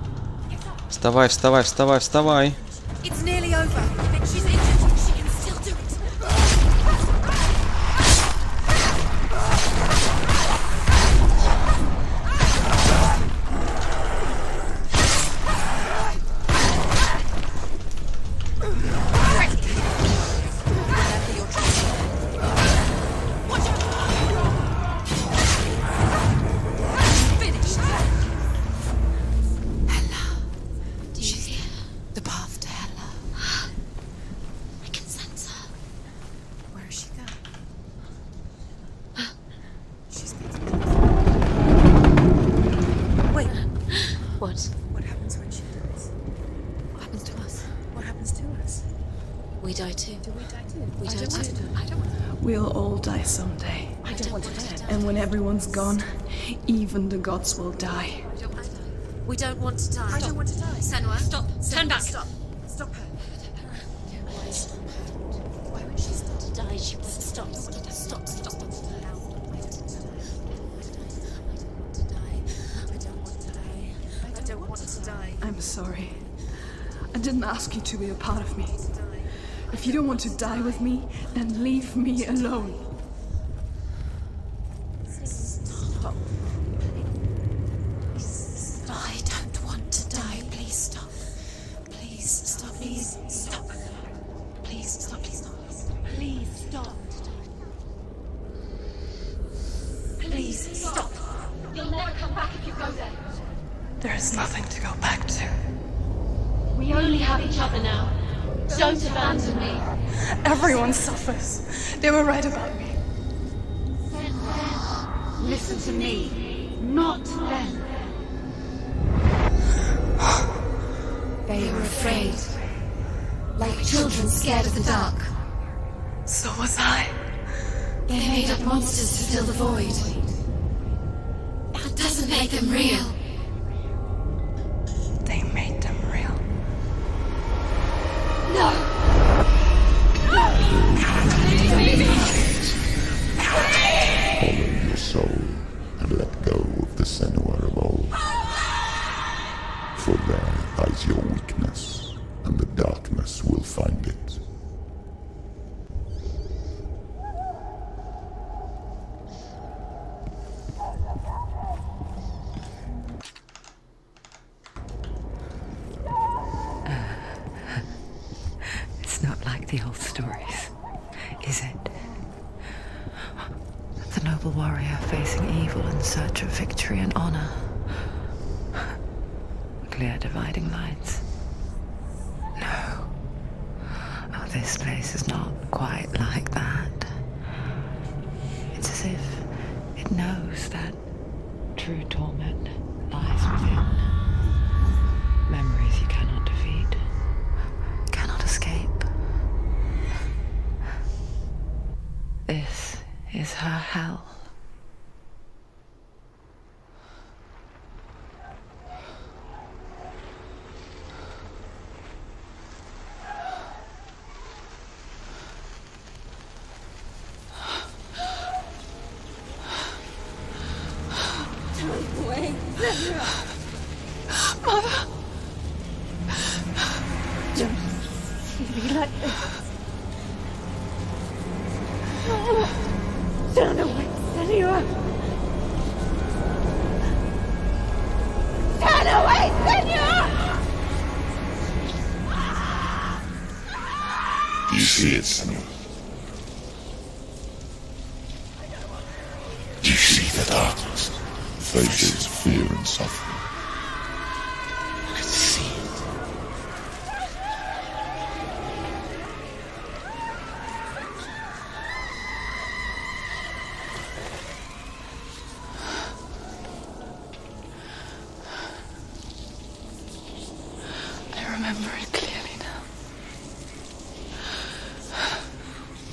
Speaker 1: Вставай, вставай, вставай, вставай.
Speaker 2: It's nearly over. She's injured. She can still do it.
Speaker 10: And when everyone's gone, even the gods will die.
Speaker 3: We don't want to die.
Speaker 8: I don't want to die.
Speaker 3: Senua, stop. Turn back.
Speaker 8: Stop. Stop her.
Speaker 3: Why stop her? Why would she stop to die? She won't stop. Stop. Stop. Stop. I don't want to die. I don't want to die.
Speaker 8: I don't want to die.
Speaker 10: I'm sorry. I didn't ask you to be a part of me. If you don't want to die with me, then leave me alone.
Speaker 3: Stop. I don't want to die. Please stop. Please stop. Please stop. Please stop. Please stop. Please stop. Please stop. You'll never come back if you go there.
Speaker 7: There is nothing to go back to.
Speaker 3: We only have each other now. Don't abandon me.
Speaker 10: Everyone suffers. They were right about me.
Speaker 3: Listen to me, not them. They were afraid, like children scared of the dark.
Speaker 10: So was I.
Speaker 3: They made up monsters to fill the void. That doesn't make them real.
Speaker 7: They made them real.
Speaker 3: No!
Speaker 5: Follow your soul and let go of the Senua of old. For there lies your weakness, and the darkness will find it.
Speaker 7: It's not like the old stories, is it? The noble warrior facing evil in search of victory and honor. Clear dividing lines. No. Oh, this place is not quite like that. It's as if it knows that true torment lies within. Memories you cannot defeat, cannot escape. This is her hell.
Speaker 8: Wait,
Speaker 10: Mother!
Speaker 8: don't see me like this. Turn away, Senua! Turn away, Senua!
Speaker 5: You see it, Senua? You see the darkness, faces fear and suffering. I can see it.
Speaker 10: I remember it clearly now.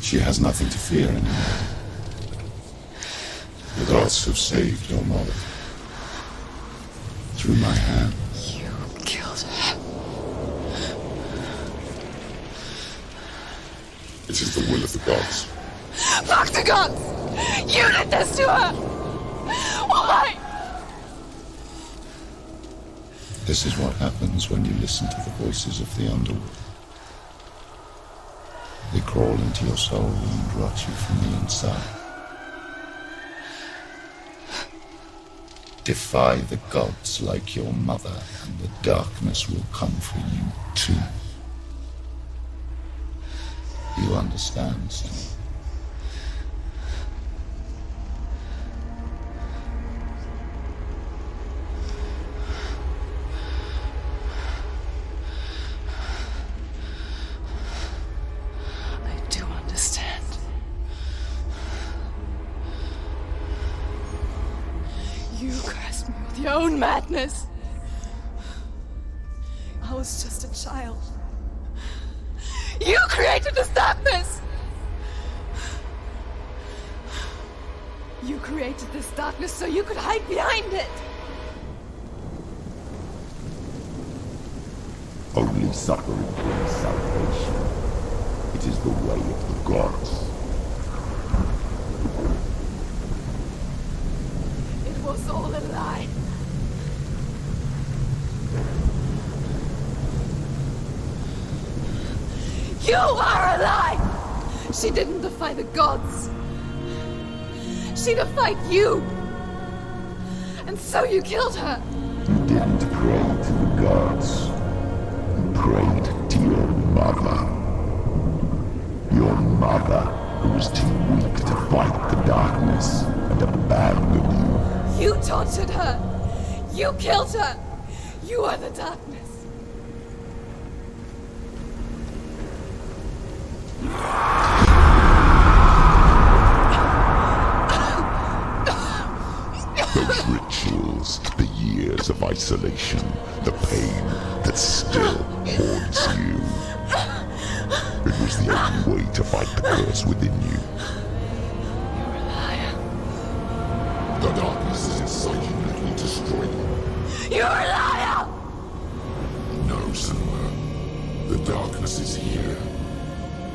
Speaker 5: She has nothing to fear anymore. The gods have saved your mother. Through my hand.
Speaker 10: You killed her.
Speaker 5: It is the will of the gods.
Speaker 10: Fuck the gods! You did this to her! Why?
Speaker 5: This is what happens when you listen to the voices of the underworld. They crawl into your soul and rot you from the inside. Defy the gods like your mother, and the darkness will come for you too. You understand, son?
Speaker 10: I do understand. You cursed me with your own madness. I was just a child. You created this darkness!
Speaker 8: You created this darkness so you could hide behind it.
Speaker 5: Only suffering brings salvation. It is the way of the gods.
Speaker 8: It was all a lie. You are a lie! She didn't defy the gods. She defied you. And so you killed her.
Speaker 5: You didn't pray to the gods. You prayed to your mother. Your mother, who was too weak to fight the darkness and abandoned you.
Speaker 8: You tortured her. You killed her. You are the darkness.
Speaker 5: Those rituals, the years of isolation, the pain that still haunts you. It was the only way to fight the curse within you.
Speaker 8: You're a liar.
Speaker 5: The darkness is inside you, let me destroy you.
Speaker 8: You're a liar!
Speaker 5: No, Selma. The darkness is here.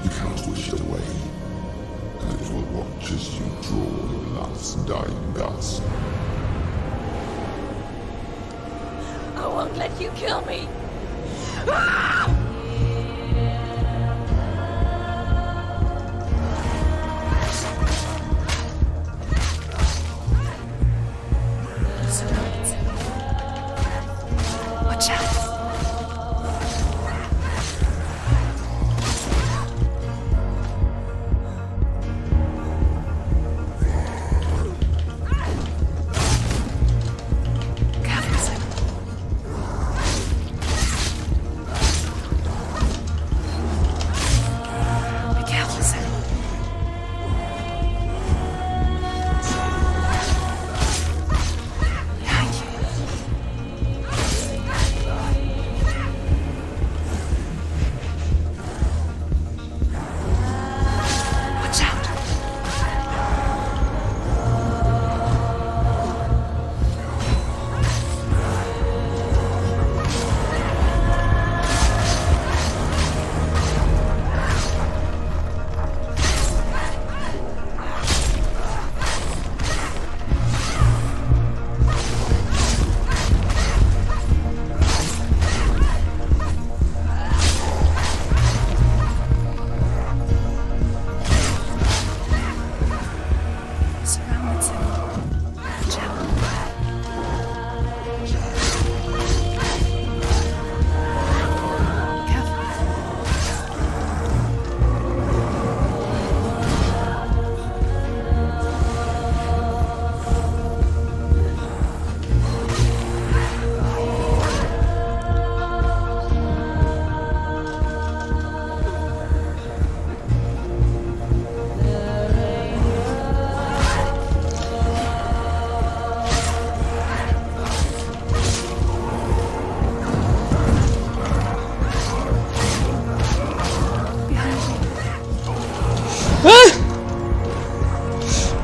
Speaker 5: You cannot wish it away. And it will watch as you draw your last dying gasp.
Speaker 8: I won't let you kill me.
Speaker 6: Watch out.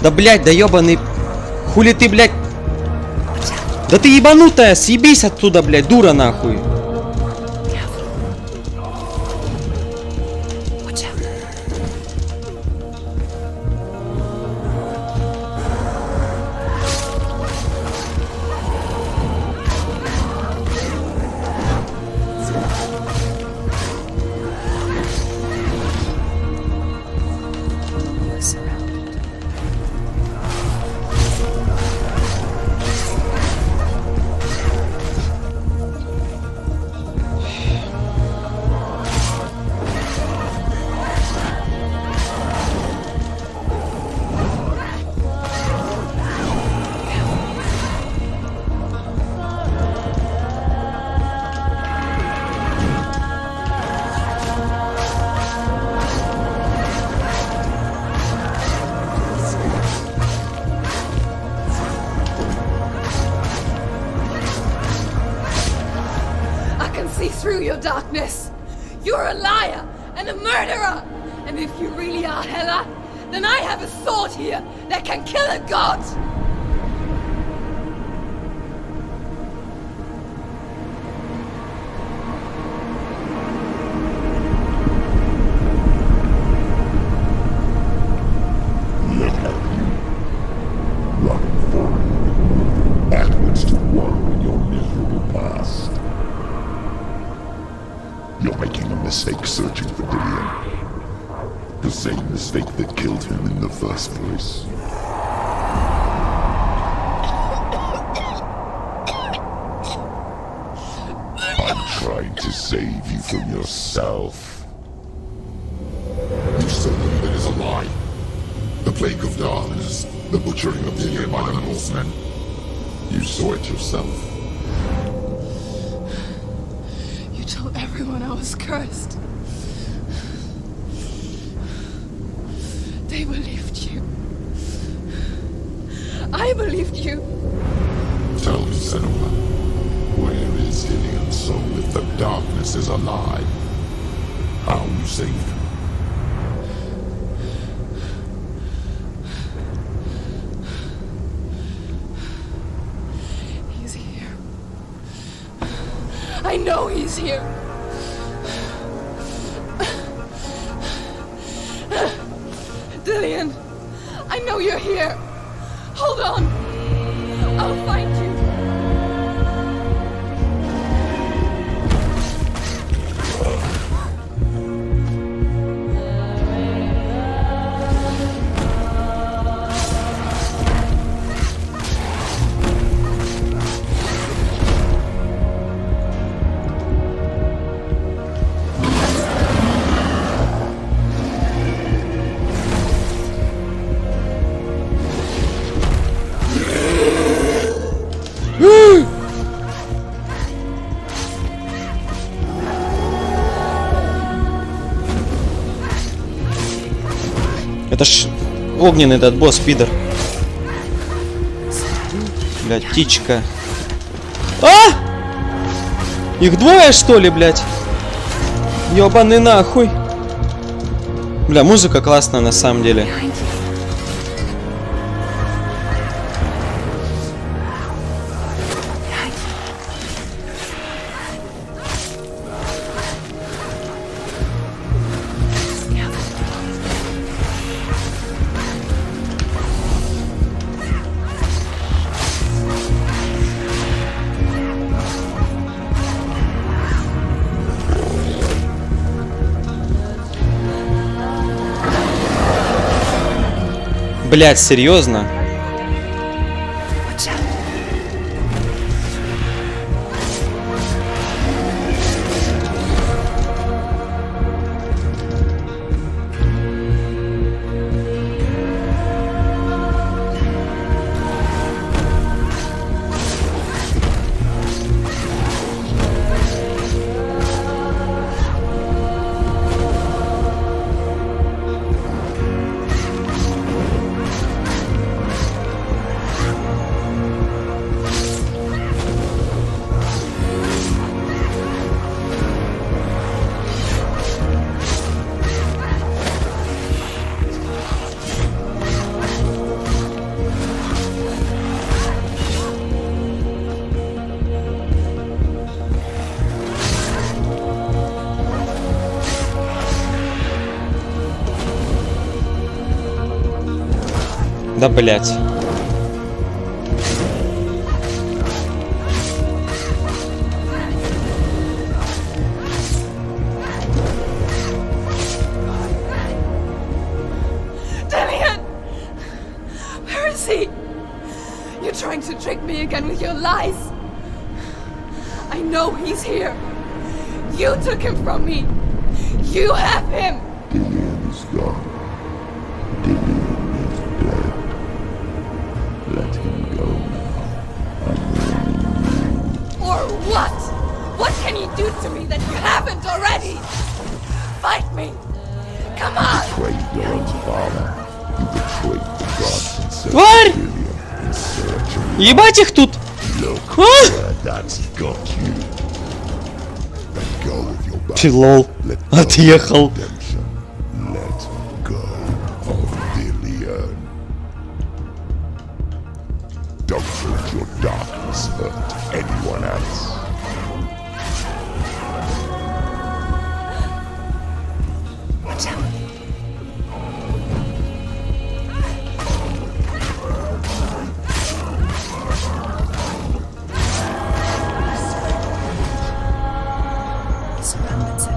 Speaker 1: Да блять, да ебаный. Хули ты, блять. Да ты ебанутая, съебись оттуда, блять, дура нахуй.
Speaker 8: Through your darkness. You're a liar and a murderer. And if you really are Hela, then I have a sword here that can kill a god!
Speaker 5: Backwards to wallow in your miserable past. You're making a mistake searching for Dillion. The same mistake that killed him in the first place. I'm trying to save you from yourself. You still believe it is a lie. The plague of darkness, the butchering of Dillion by the Northmen. You saw it yourself.
Speaker 10: You told everyone I was cursed. They believed you. I believed you.
Speaker 5: Tell me, Senua, where is Dillion's soul if the darkness is a lie? How you saved her?
Speaker 10: He's here. I know he's here. Dillion, I know you're here. Hold on. I'll find you.
Speaker 1: Это ж огненный этот босс, пидор. Блядь, птичка. А! Их двое, что ли, блядь? Ёбаный нахуй. Бля, музыка классная на самом деле. Блять, серьезно? Да блять.
Speaker 8: Dillion! Where is he? You're trying to trick me again with your lies. I know he's here. You took him from me. You have him.
Speaker 5: Dillion is gone. Dillion is dead. Let him go now.
Speaker 8: Or what? What can you do to me that you haven't already? Fight me. Come on.
Speaker 5: You betrayed your own father. You betrayed the gods and set
Speaker 1: Тварь!
Speaker 5: Dillion in search of
Speaker 1: Ебать их тут!
Speaker 5: Look
Speaker 1: А?
Speaker 5: where that's got you. Let go of your battle.
Speaker 1: Ты лол.
Speaker 5: Let go
Speaker 1: Отъехал.
Speaker 5: of redemption. Let go of Dillion. Don't let your darkness hurt anyone else.
Speaker 10: Watch out. Surrounded him.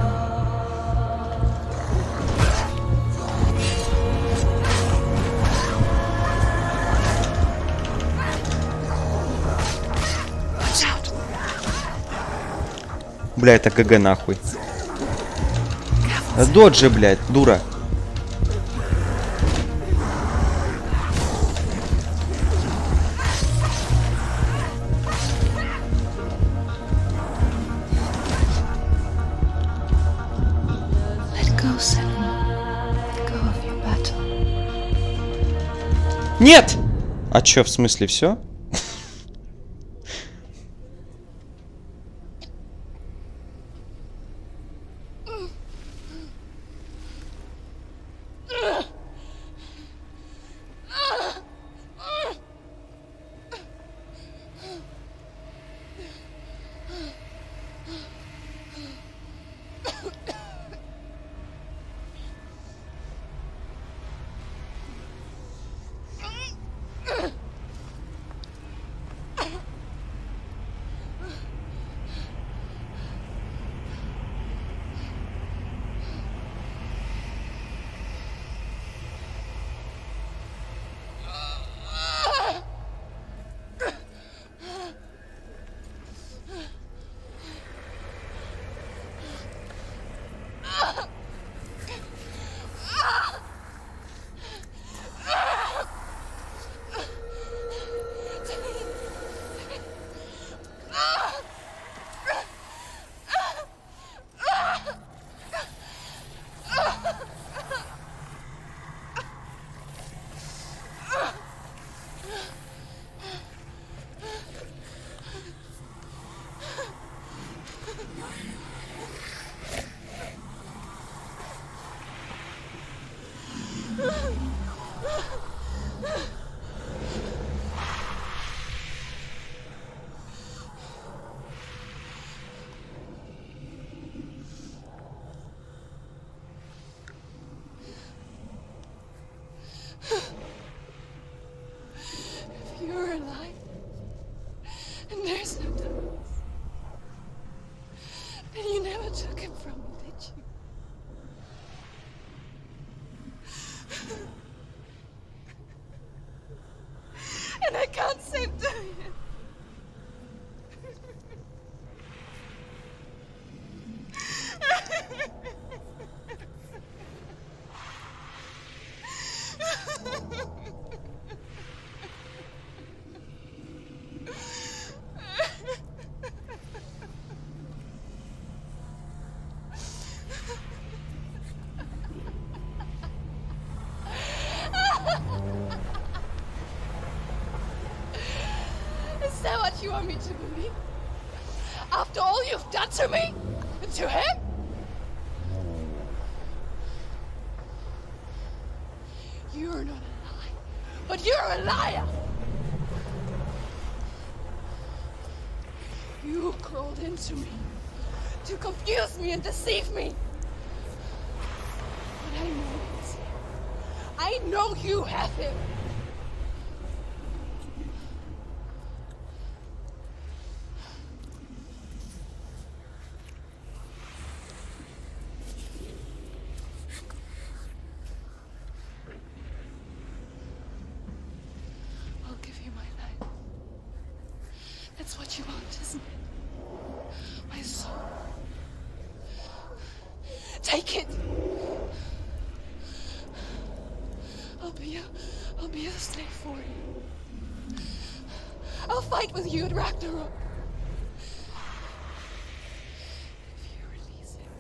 Speaker 10: Watch out.
Speaker 1: Бля, это ГГ нахуй. Доджи, блядь, дура.
Speaker 7: Let go, Seven. Let go of your battle.
Speaker 1: Нет! А чё, в смысле, все?
Speaker 8: You're alive. And there's no darkness. And you never took him from me, did you? And I can't save Diane. Is that what you want me to believe? After all you've done to me? And to him? You're not a liar, but you're a liar! You crawled into me to confuse me and deceive me. But I know he's here. I know you have him. I'll give you my life. That's what you want, isn't it? My soul. Take it. I'll be a slave for you. I'll fight with you at Ragnarok. If you release him.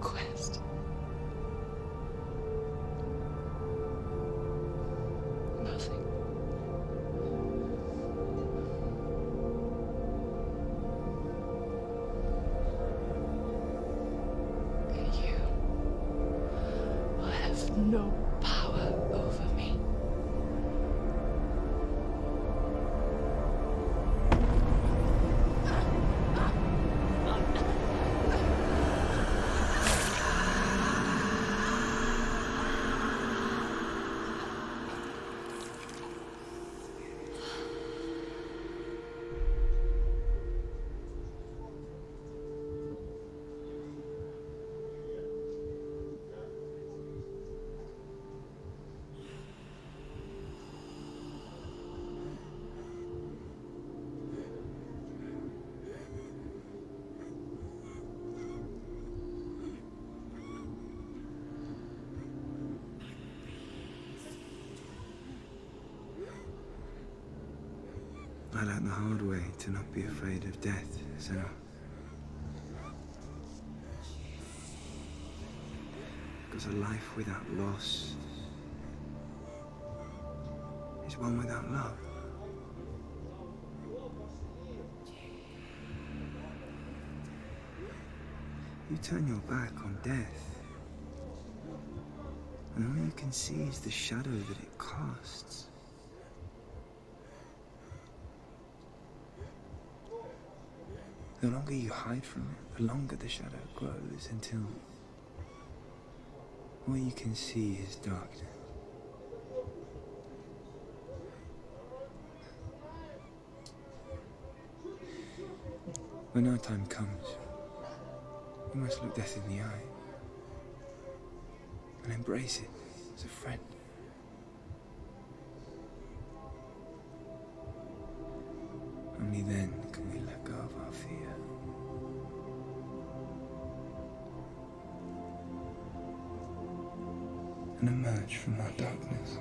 Speaker 7: quest. Nothing. You will have no power over me.
Speaker 11: I learned the hard way to not be afraid of death, Sarah. Because a life without loss is one without love. You turn your back on death, and all you can see is the shadow that it casts. The longer you hide from it, the longer the shadow grows until all you can see is darkness. When our time comes, we must look death in the eye and embrace it as a friend. Only then can we let go of our fear. And emerge from our darkness.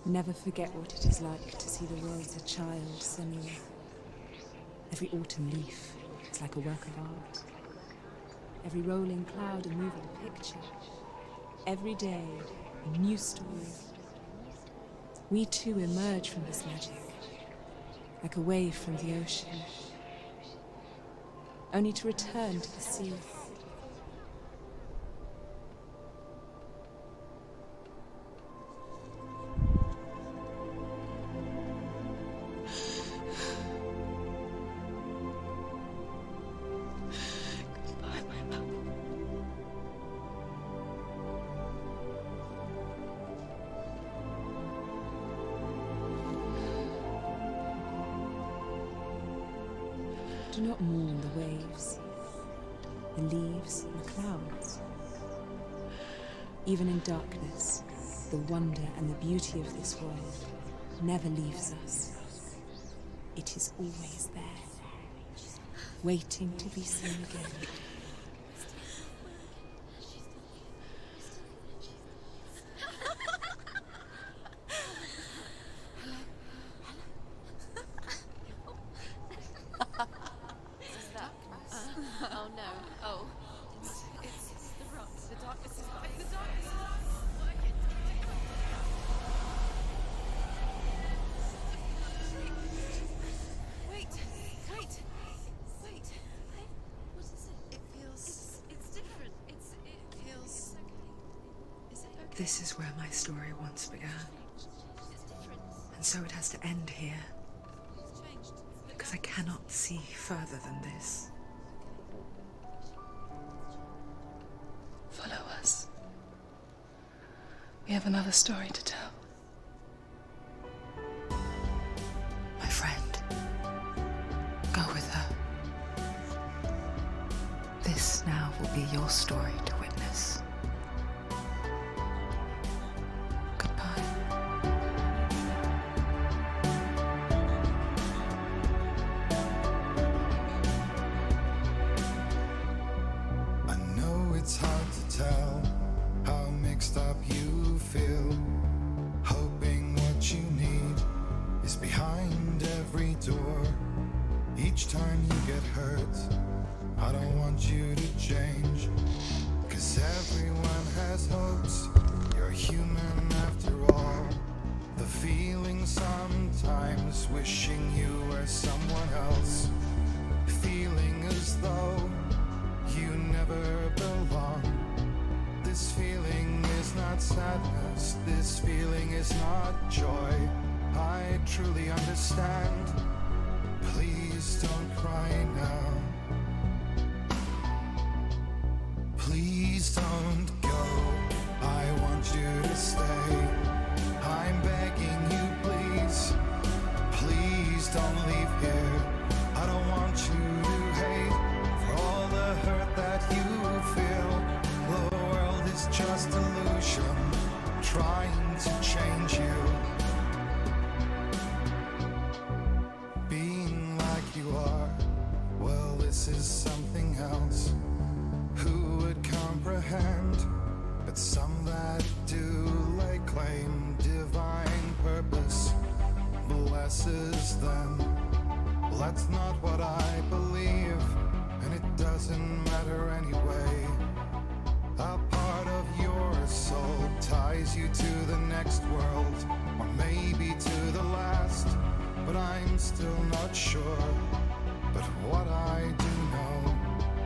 Speaker 6: Never forget what it is like to see the world as a child, Semilla. Every autumn leaf is like a work of art. Every rolling cloud a moving picture. Every day a new story. We too emerge from this magic, like a wave from the ocean, only to return to the sea. Do not mourn the waves, the leaves, and the clouds. Even in darkness, the wonder and the beauty of this world never leaves us. It is always there, waiting to be seen again.
Speaker 7: This is where my story once began. And so it has to end here. Because I cannot see further than this.
Speaker 10: Follow us. We have another story to tell.
Speaker 7: My friend, go with her. This now will be your story to witness. Goodbye.
Speaker 11: I know it's hard to tell how mixed up you feel. Hoping what you need is behind every door. Each time you get hurt, I don't want you to change. 'Cause everyone has hopes, you're human after all. The feeling sometimes wishing you were someone else. Feeling as though you never belong. This feeling is not sadness, this feeling is not joy. I truly understand. Please don't cry now. Please don't go. I want you to stay. I'm begging you, please. Please don't leave here. I don't want you to hate for all the hurt that you feel. The world is just illusion, trying to change you. Being like you are, well, this is something else. Who would comprehend? But some that do lay claim divine purpose blesses them. Well, that's not what I believe, and it doesn't matter anyway. A part of your soul ties you to the next world, or maybe to the last, but I'm still not sure. But what I do know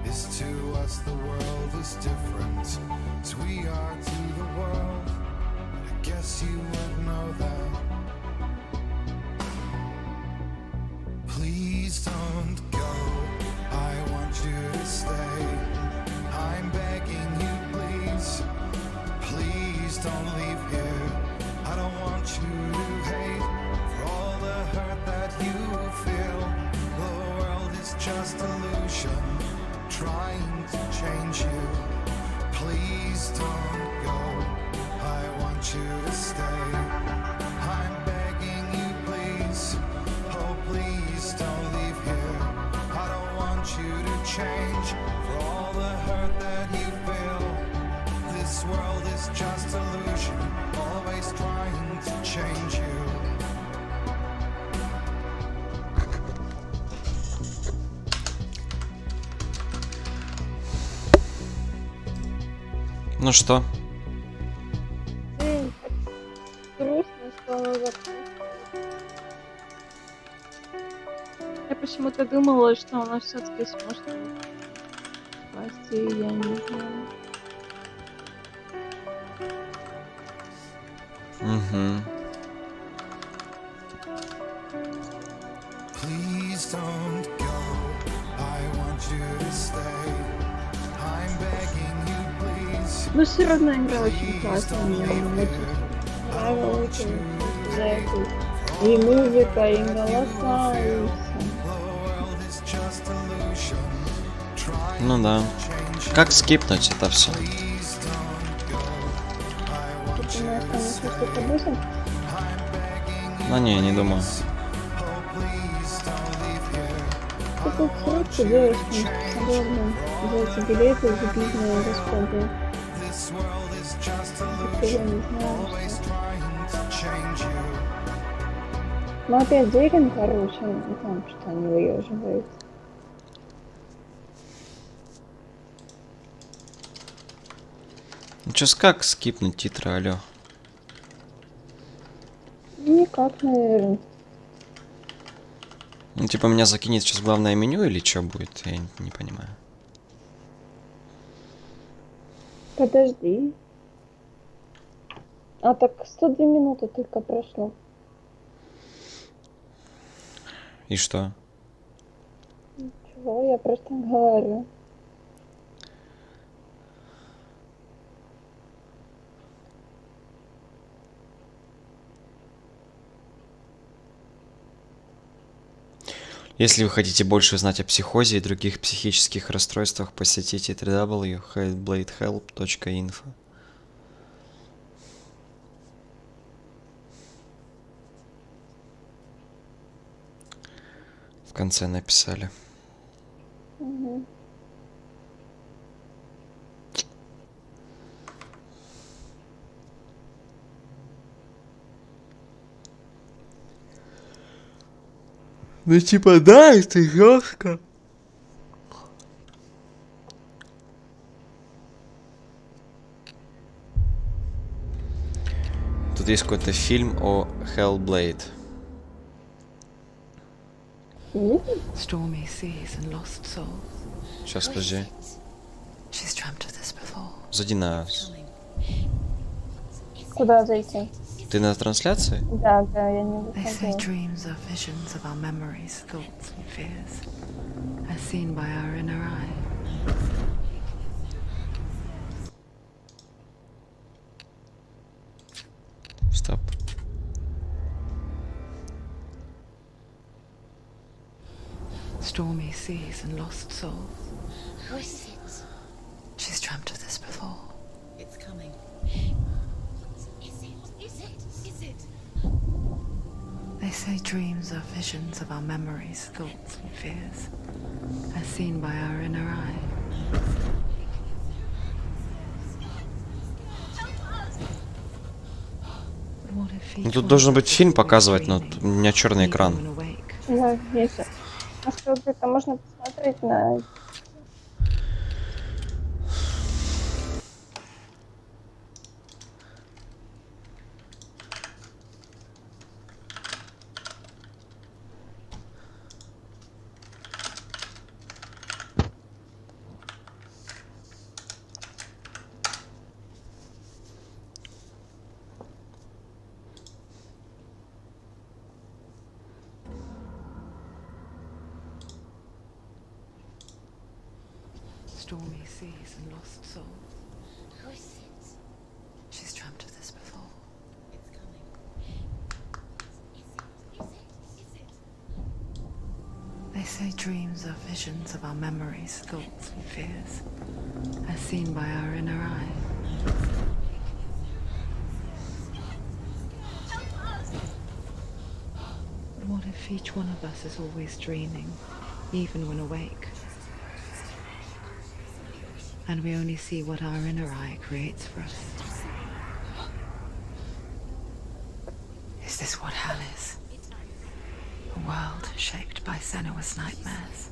Speaker 11: is to us the world is different, as we are to the world. I guess you would know that. Please don't go, I want you to stay. I'm begging you, please. Please don't leave here. I don't want you to hate for all the hurt that you feel. The world is just illusion, trying to change you. Please don't go, I want you to stay. I'm begging you, please. Oh, please don't leave here. I don't want you to change for all the hurt that you feel. This world is just illusion, always trying to change you.
Speaker 1: Ну что?
Speaker 9: Грустно стало вокруг. Я почему-то думала, что она все-таки сможет спасти, я не знаю.
Speaker 1: Угу.
Speaker 11: Please don't go, I want you to stay. I'm begging you, please.
Speaker 9: Но все равно игра очень классная, мне очень нравилась и музыка, и голоса, и все.
Speaker 1: Ну да. Как скипнуть это все?
Speaker 9: Ты думаешь, там еще что-то будет?
Speaker 1: Ну не думаю.
Speaker 9: Ты тут срочно девушкам свободно взять билеты в записанные расходы. Ты я не знаю, что... Но опять Дерин хороший, не знаю, что они выезживают.
Speaker 1: Ну чё, как скипнуть титры, алё?
Speaker 9: Никак, наверное.
Speaker 1: Ну типа меня закинет сейчас главное меню или что будет? Я не понимаю.
Speaker 9: Подожди. А так 102 минуты только прошло.
Speaker 1: И что?
Speaker 9: Чего? Я просто говорю.
Speaker 1: Если вы хотите больше знать о психозе и других психических расстройствах, посетите www.hellbladehelp.info. В конце написали.
Speaker 9: Угу.
Speaker 1: Ну типа да, это жестко. Тут есть какой-то фильм о Hellblade.
Speaker 7: Stormy seas and lost souls.
Speaker 1: Сейчас, подожди.
Speaker 7: She's dreamt of this before.
Speaker 1: Зайди нас.
Speaker 9: Куда зайти?
Speaker 1: Ты на трансляции?
Speaker 9: Да, да, я не
Speaker 7: They say
Speaker 9: выходила.
Speaker 7: dreams are visions of our memories, thoughts and fears, as seen by our inner eye.
Speaker 1: Стоп.
Speaker 7: Stormy seas and lost souls.
Speaker 2: Who is it?
Speaker 7: She's dreamt of this before.
Speaker 6: It's coming.
Speaker 2: Is it?
Speaker 7: They say dreams are visions of our memories, thoughts and fears, as seen by our inner eye. But what if
Speaker 1: Ну
Speaker 7: each
Speaker 1: тут
Speaker 7: one
Speaker 1: должен
Speaker 7: of
Speaker 1: быть
Speaker 7: us is
Speaker 1: фильм
Speaker 7: always
Speaker 1: показывать, но
Speaker 7: dreaming,
Speaker 1: у меня черный
Speaker 7: even
Speaker 1: экран.
Speaker 7: when awake?
Speaker 9: Да, есть. А что, где-то можно посмотреть на...
Speaker 7: Stormy seas and lost souls.
Speaker 2: Who is it?
Speaker 7: She's dreamt of this before.
Speaker 6: It's coming.
Speaker 2: Is it?
Speaker 7: They say dreams are visions of our memories, thoughts and fears, as seen by our inner eye. But what if each one of us is always dreaming, even when awake? And we only see what our inner eye creates for us. Is this what hell is? A world shaped by Senua's nightmares.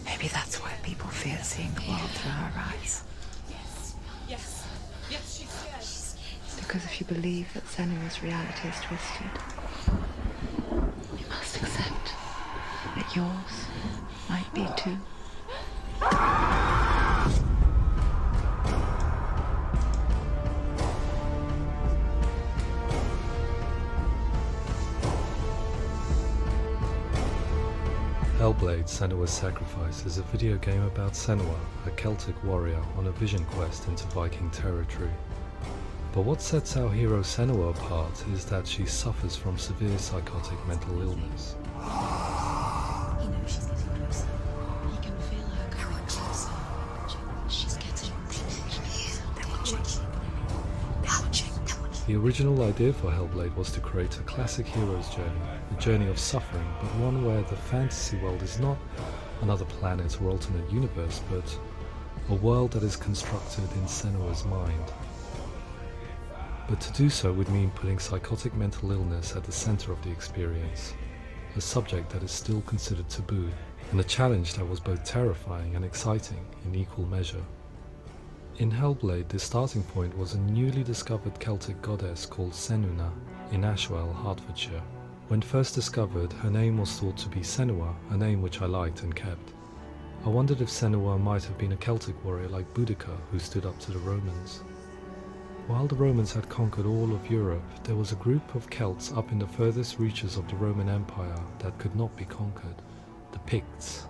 Speaker 7: Maybe that's why people fear seeing the world through her eyes.
Speaker 8: Yes, she's scared.
Speaker 7: Because if you believe that Senua's reality is twisted, you must accept that yours might be too.
Speaker 12: Hellblade: Senua's Sacrifice is a video game about Senua, a Celtic warrior on a vision quest into Viking territory. But what sets our hero Senua apart is that she suffers from severe psychotic mental illness.
Speaker 3: He knows she's getting closer. He can feel her coming closer. She's getting closer. They're watching.
Speaker 12: The original idea for Hellblade was to create a classic hero's journey, a journey of suffering, but one where the fantasy world is not another planet or alternate universe, but a world that is constructed in Senua's mind. But to do so would mean putting psychotic mental illness at the center of the experience, a subject that is still considered taboo, and a challenge that was both terrifying and exciting in equal measure. In Hellblade, the starting point was a newly discovered Celtic goddess called Senuna in Ashwell, Hertfordshire. When first discovered, her name was thought to be Senua, a name which I liked and kept. I wondered if Senua might have been a Celtic warrior like Boudica who stood up to the Romans. While the Romans had conquered all of Europe, there was a group of Celts up in the furthest reaches of the Roman Empire that could not be conquered, the Picts.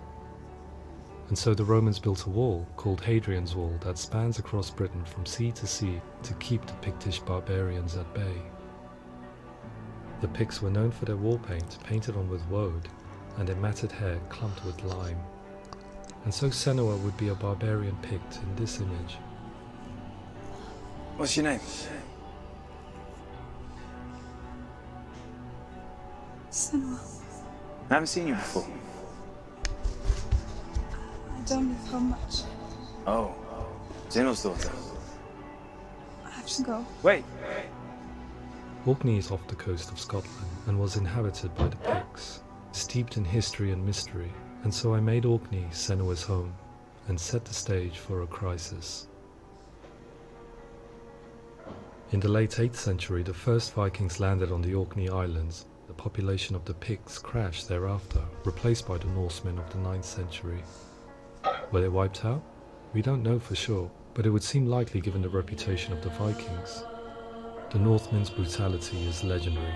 Speaker 12: And so the Romans built a wall, called Hadrian's Wall, that spans across Britain from sea to sea to keep the Pictish barbarians at bay. The Picts were known for their war paint, painted on with woad, and their matted hair clumped with lime. And so Senua would be a barbarian Pict in this image.
Speaker 13: What's your name?
Speaker 10: Senua.
Speaker 13: I haven't seen you before.
Speaker 10: I don't know how much.
Speaker 13: Oh, Zeno's daughter.
Speaker 10: I have to go.
Speaker 13: Wait.
Speaker 12: Orkney is off the coast of Scotland and was inhabited by the Picts, steeped in history and mystery, and so I made Orkney Senua's home and set the stage for a crisis. In the late 8th century, the first Vikings landed on the Orkney Islands. The population of the Picts crashed thereafter, replaced by the Norsemen of the 9th century. Were they wiped out? We don't know for sure, but it would seem likely given the reputation of the Vikings. The Northmen's brutality is legendary.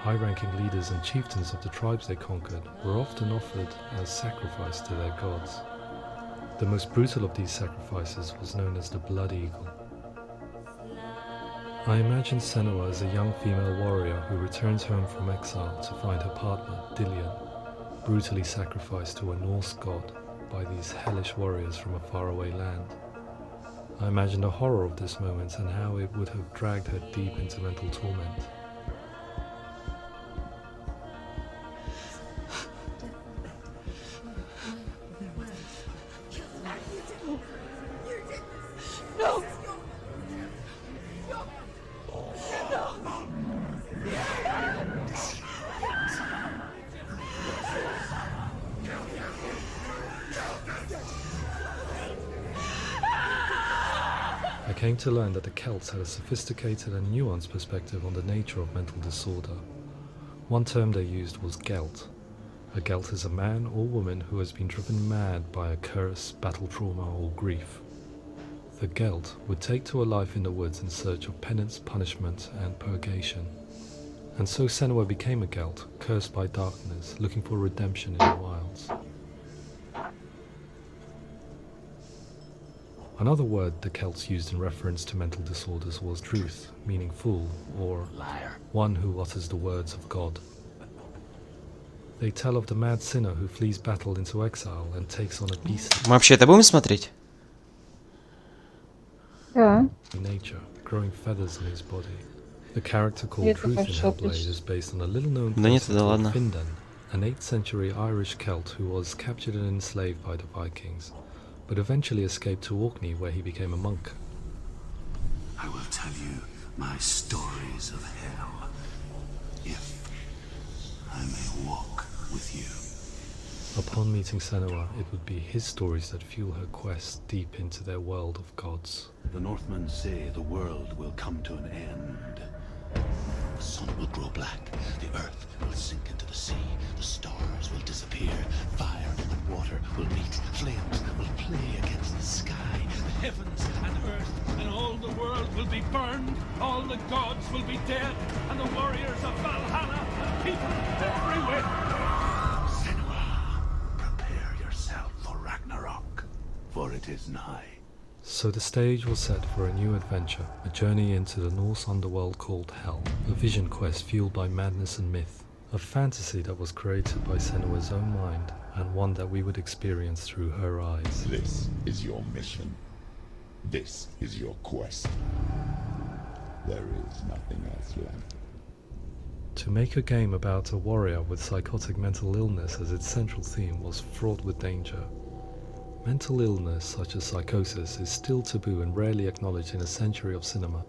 Speaker 12: High-ranking leaders and chieftains of the tribes they conquered were often offered as sacrifice to their gods. The most brutal of these sacrifices was known as the Blood Eagle. I imagine Senua as a young female warrior who returns home from exile to find her partner, Dillion, brutally sacrificed to a Norse god by these hellish warriors from a faraway land. I imagine the horror of this moment and how it would have dragged her deep into mental torment.
Speaker 8: No!
Speaker 12: I came to learn that the Celts had a sophisticated and nuanced perspective on the nature of mental disorder. One term they used was Gelt. A Gelt is a man or woman who has been driven mad by a curse, battle trauma, or grief. The Gelt would take to a life in the woods in search of penance, punishment, and purgation. And so Senua became a Gelt, cursed by darkness, looking for redemption in the wilds. Another word the Celts used in reference to mental disorders was Druth, meaning fool, or liar, one who utters the words of God. They tell of the mad sinner who flees battle into exile and takes on a beast.
Speaker 1: Мы вообще это будем смотреть?
Speaker 9: Да.
Speaker 12: Nature, growing feathers in his body. The character called Druth in Hellblade is based on a little-known person called Findan, an 8th century Irish Celt who was captured and enslaved by the Vikings, but eventually escaped to Orkney where he became a monk.
Speaker 14: I will tell you my stories of hell, if I may walk with you.
Speaker 12: Upon meeting Senua, it would be his stories that fuel her quest deep into their world of gods.
Speaker 4: The Northmen say the world will come to an end.
Speaker 14: The sun will grow black, the earth will sink into the sea, the stars will disappear, fire and water will meet, flames will play against the sky,
Speaker 4: The heavens and earth and all the world will be burned, all the gods will be dead, and the warriors of Valhalla and people everywhere.
Speaker 14: Senua, prepare yourself for Ragnarok, for it is nigh.
Speaker 12: So the stage was set for a new adventure, a journey into the Norse underworld called Hell, a vision quest fueled by madness and myth, a fantasy that was created by Senua's own mind, and one that we would experience through her eyes.
Speaker 5: This is your mission. This is your quest. There is nothing else left.
Speaker 12: To make a game about a warrior with psychotic mental illness as its central theme was fraught with danger. Mental illness, such as psychosis, is still taboo and rarely acknowledged in a century of cinema,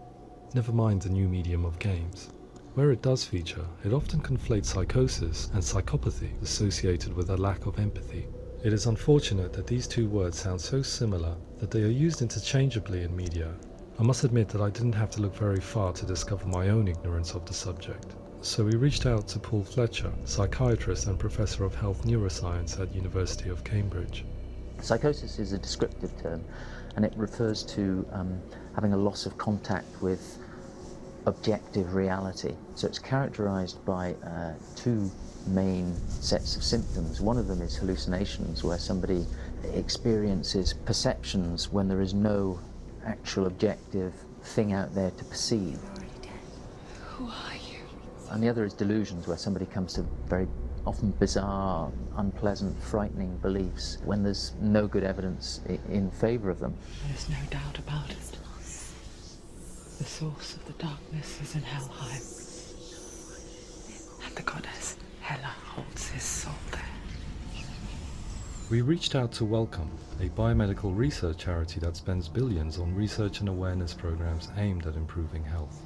Speaker 12: never mind the new medium of games. Where it does feature, it often conflates psychosis and psychopathy associated with a lack of empathy. It is unfortunate that these two words sound so similar that they are used interchangeably in media. I must admit that I didn't have to look very far to discover my own ignorance of the subject. So we reached out to Paul Fletcher, psychiatrist and professor of health neuroscience at University of Cambridge.
Speaker 15: Psychosis is a descriptive term, and it refers to having a loss of contact with objective reality. So it's characterized by two main sets of symptoms. One of them is hallucinations, where somebody experiences perceptions when there is no actual objective thing out there to perceive.
Speaker 7: Who are you?
Speaker 15: And the other is delusions, where somebody comes to very often bizarre, unpleasant, frightening beliefs when there's no good evidence in favor of them.
Speaker 7: There's no doubt about it. The source of the darkness is in Helheim. And the goddess Hela holds his soul there.
Speaker 12: We reached out to Wellcome, a biomedical research charity that spends billions on research and awareness programs aimed at improving health.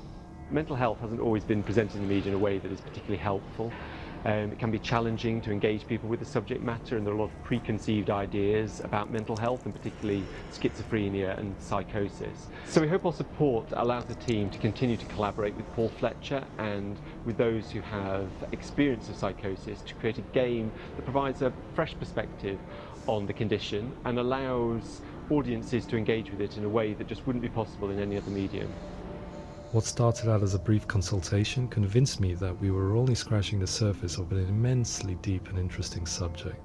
Speaker 16: Mental health hasn't always been presented in the media in a way that is particularly helpful. It can be challenging to engage people with the subject matter, and there are a lot of preconceived ideas about mental health, and particularly schizophrenia and psychosis. So we hope our support allows the team to continue to collaborate with Paul Fletcher and with those who have experience of psychosis to create a game that provides a fresh perspective on the condition and allows audiences to engage with it in a way that just wouldn't be possible in any other medium.
Speaker 12: What started out as a brief consultation convinced me that we were only scratching the surface of an immensely deep and interesting subject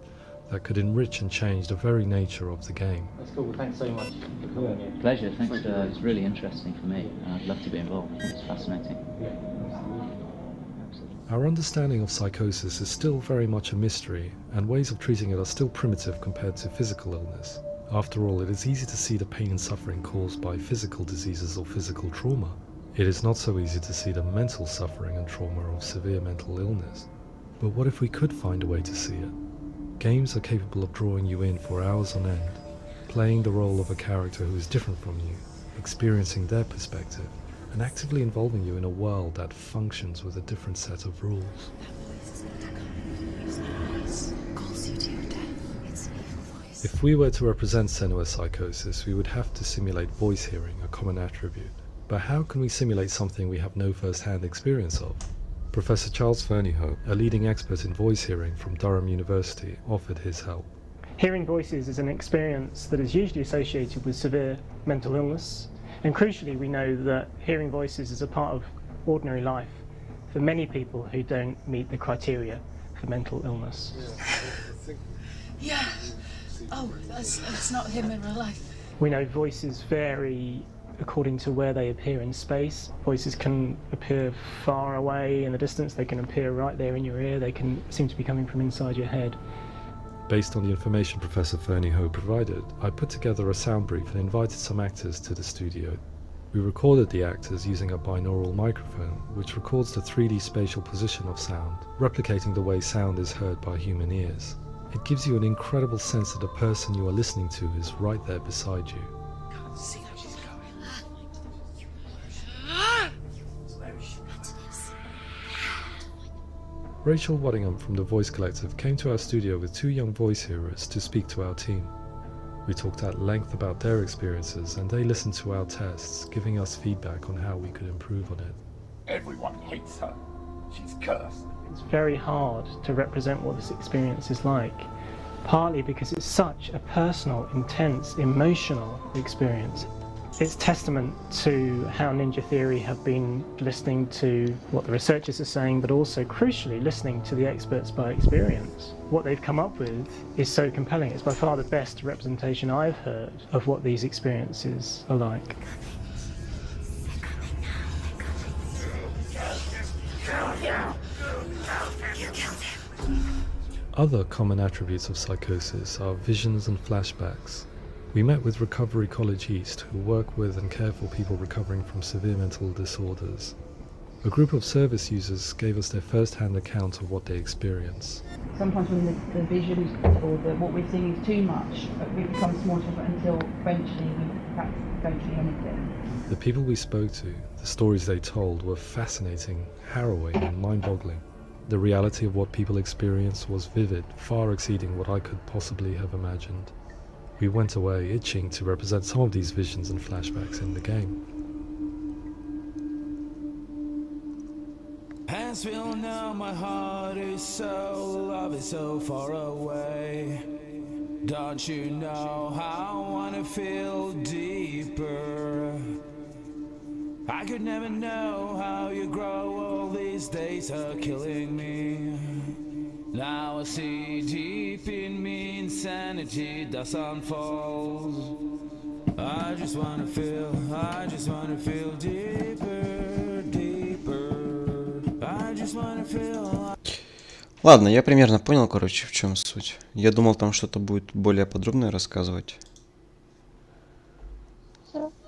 Speaker 12: that could enrich and change the very nature of the game.
Speaker 17: That's cool. Thanks so much for coming here.
Speaker 18: Pleasure. Thanks. It's really interesting for me. I'd love to be involved. It's fascinating.
Speaker 12: Our understanding of psychosis is still very much a mystery, and ways of treating it are still primitive compared to physical illness. After all, it is easy to see the pain and suffering caused by physical diseases or physical trauma. It is not so easy to see the mental suffering and trauma of severe mental illness. But what if we could find a way to see it? Games are capable of drawing you in for hours on end, playing the role of a character who is different from you, experiencing their perspective, and actively involving you in a world that functions with a different set of rules. If we were to represent Senua's psychosis, we would have to simulate voice hearing, a common attribute. But how can we simulate something we have no first-hand experience of? Professor Charles Fernyhough, a leading expert in voice hearing from Durham University, offered his help.
Speaker 19: Hearing voices is an experience that is usually associated with severe mental illness, and crucially we know that hearing voices is a part of ordinary life for many people who don't meet the criteria for mental illness.
Speaker 7: Yeah. Oh, that's not him in real life.
Speaker 19: We know voices vary according to where they appear in space. Voices can appear far away in the distance, they can appear right there in your ear, they can seem to be coming from inside your head.
Speaker 12: Based on the information Professor Fernyhough provided, I put together a sound brief and invited some actors to the studio. We recorded the actors using a binaural microphone, which records the 3D spatial position of sound, replicating the way sound is heard by human ears. It gives you an incredible sense that the person you are listening to is right there beside you.
Speaker 7: Can't see how she's going.
Speaker 12: Rachel Waddingham from the Voice Collective came to our studio with two young voice hearers to speak to our team. We talked at length about their experiences, and they listened to our tests, giving us feedback on how we could improve on it.
Speaker 5: Everyone hates her. She's cursed.
Speaker 19: It's very hard to represent what this experience is like, partly because it's such a personal, intense, emotional experience. It's testament to how Ninja Theory have been listening to what the researchers are saying, but also, crucially, listening to the experts by experience. What they've come up with is so compelling. It's by far the best representation I've heard of what these experiences are like.
Speaker 12: Other common attributes of psychosis are visions and flashbacks. We met with Recovery College East, who work with and care for people recovering from severe mental disorders. A group of service users gave us their first-hand account of what they experience.
Speaker 20: Sometimes when the visions or what we're seeing is too much, we become small until eventually we practice don't see anything.
Speaker 12: The people we spoke to, the stories they told, were fascinating, harrowing and mind-boggling. The reality of what people experienced was vivid, far exceeding what I could possibly have imagined. We went away itching to represent some of these visions and flashbacks in the game.
Speaker 21: Hansville, now my heart is so, love is so far away. Don't you know how I wanna feel deeper? I could never know how you grow. All these days are killing me. Now I see deep in me insanity does unfold. I just wanna feel deeper, deeper. I just wanna feel.
Speaker 1: Ладно, я примерно понял, короче, в чем суть. Я думал, там что-то будет более подробное рассказывать.